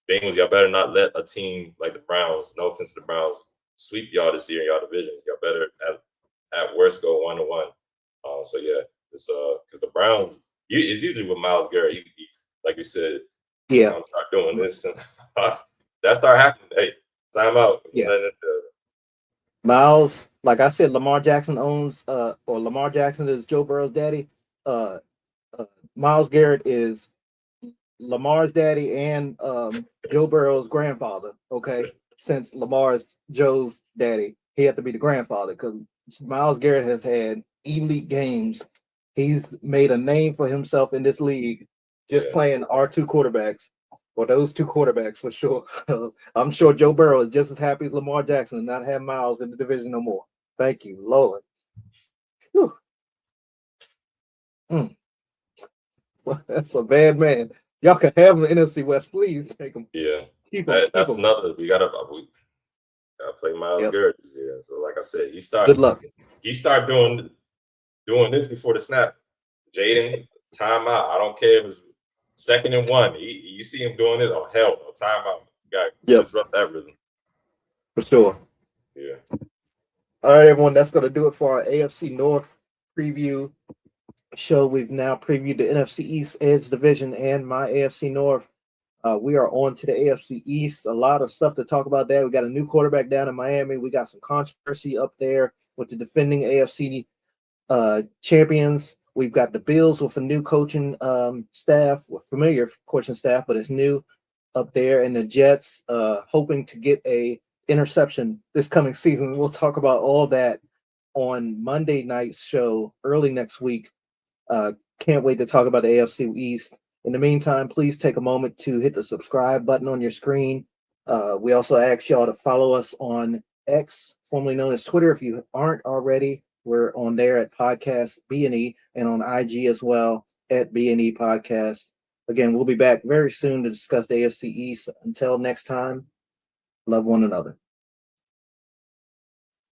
Bengals, y'all better not let a team like the Browns, no offense to the Browns, sweep y'all this year in y'all division. Y'all better at worst go 1-1. So yeah, it's because the Browns, it's usually with Myles Garrett. He, like you said, I'm start doing this, and that start happening. Hey, time out. Yeah. Myles, like I said, Lamar Jackson owns, or Lamar Jackson is Joe Burrow's daddy. Myles Garrett is Lamar's daddy and Joe Burrow's grandfather. Okay, since Lamar's Joe's daddy, he had to be the grandfather because Myles Garrett has had elite games. He's made a name for himself in this league just playing our two quarterbacks, or those two quarterbacks for sure. I'm sure Joe Burrow is just as happy as Lamar Jackson and not have Myles in the division no more. Thank you, Lord. Whew. That's a bad man. Y'all can have him in NFC West, please. Take him. Yeah, keep him. That's another. We gotta play Myles Garrett this year. So, like I said, Good luck. You start doing this before the snap. Jaden, timeout. I don't care if it's 2nd and 1. You see him doing this? Oh hell no! Timeout. You got to disrupt that rhythm. For sure. Yeah. All right, everyone. That's going to do it for our AFC North preview show. We've now previewed the NFC East Edge division and my AFC North. We are on to the AFC East. A lot of stuff to talk about there. We got a new quarterback down in Miami. We got some controversy up there with the defending AFC champions We've got the Bills with a new coaching staff, with familiar coaching staff, but it's new up there, and the Jets hoping to get a interception this coming season. We'll talk about all that on Monday night's show early next week. Can't wait to talk about the AFC East. In the meantime, please take a moment to hit the subscribe button on your screen. We also ask y'all to follow us on X, formerly known as Twitter. If you aren't already, we're on there at Podcast B&E, and on IG as well at B&E Podcast. Again, we'll be back very soon to discuss the AFC East. Until next time, love one another.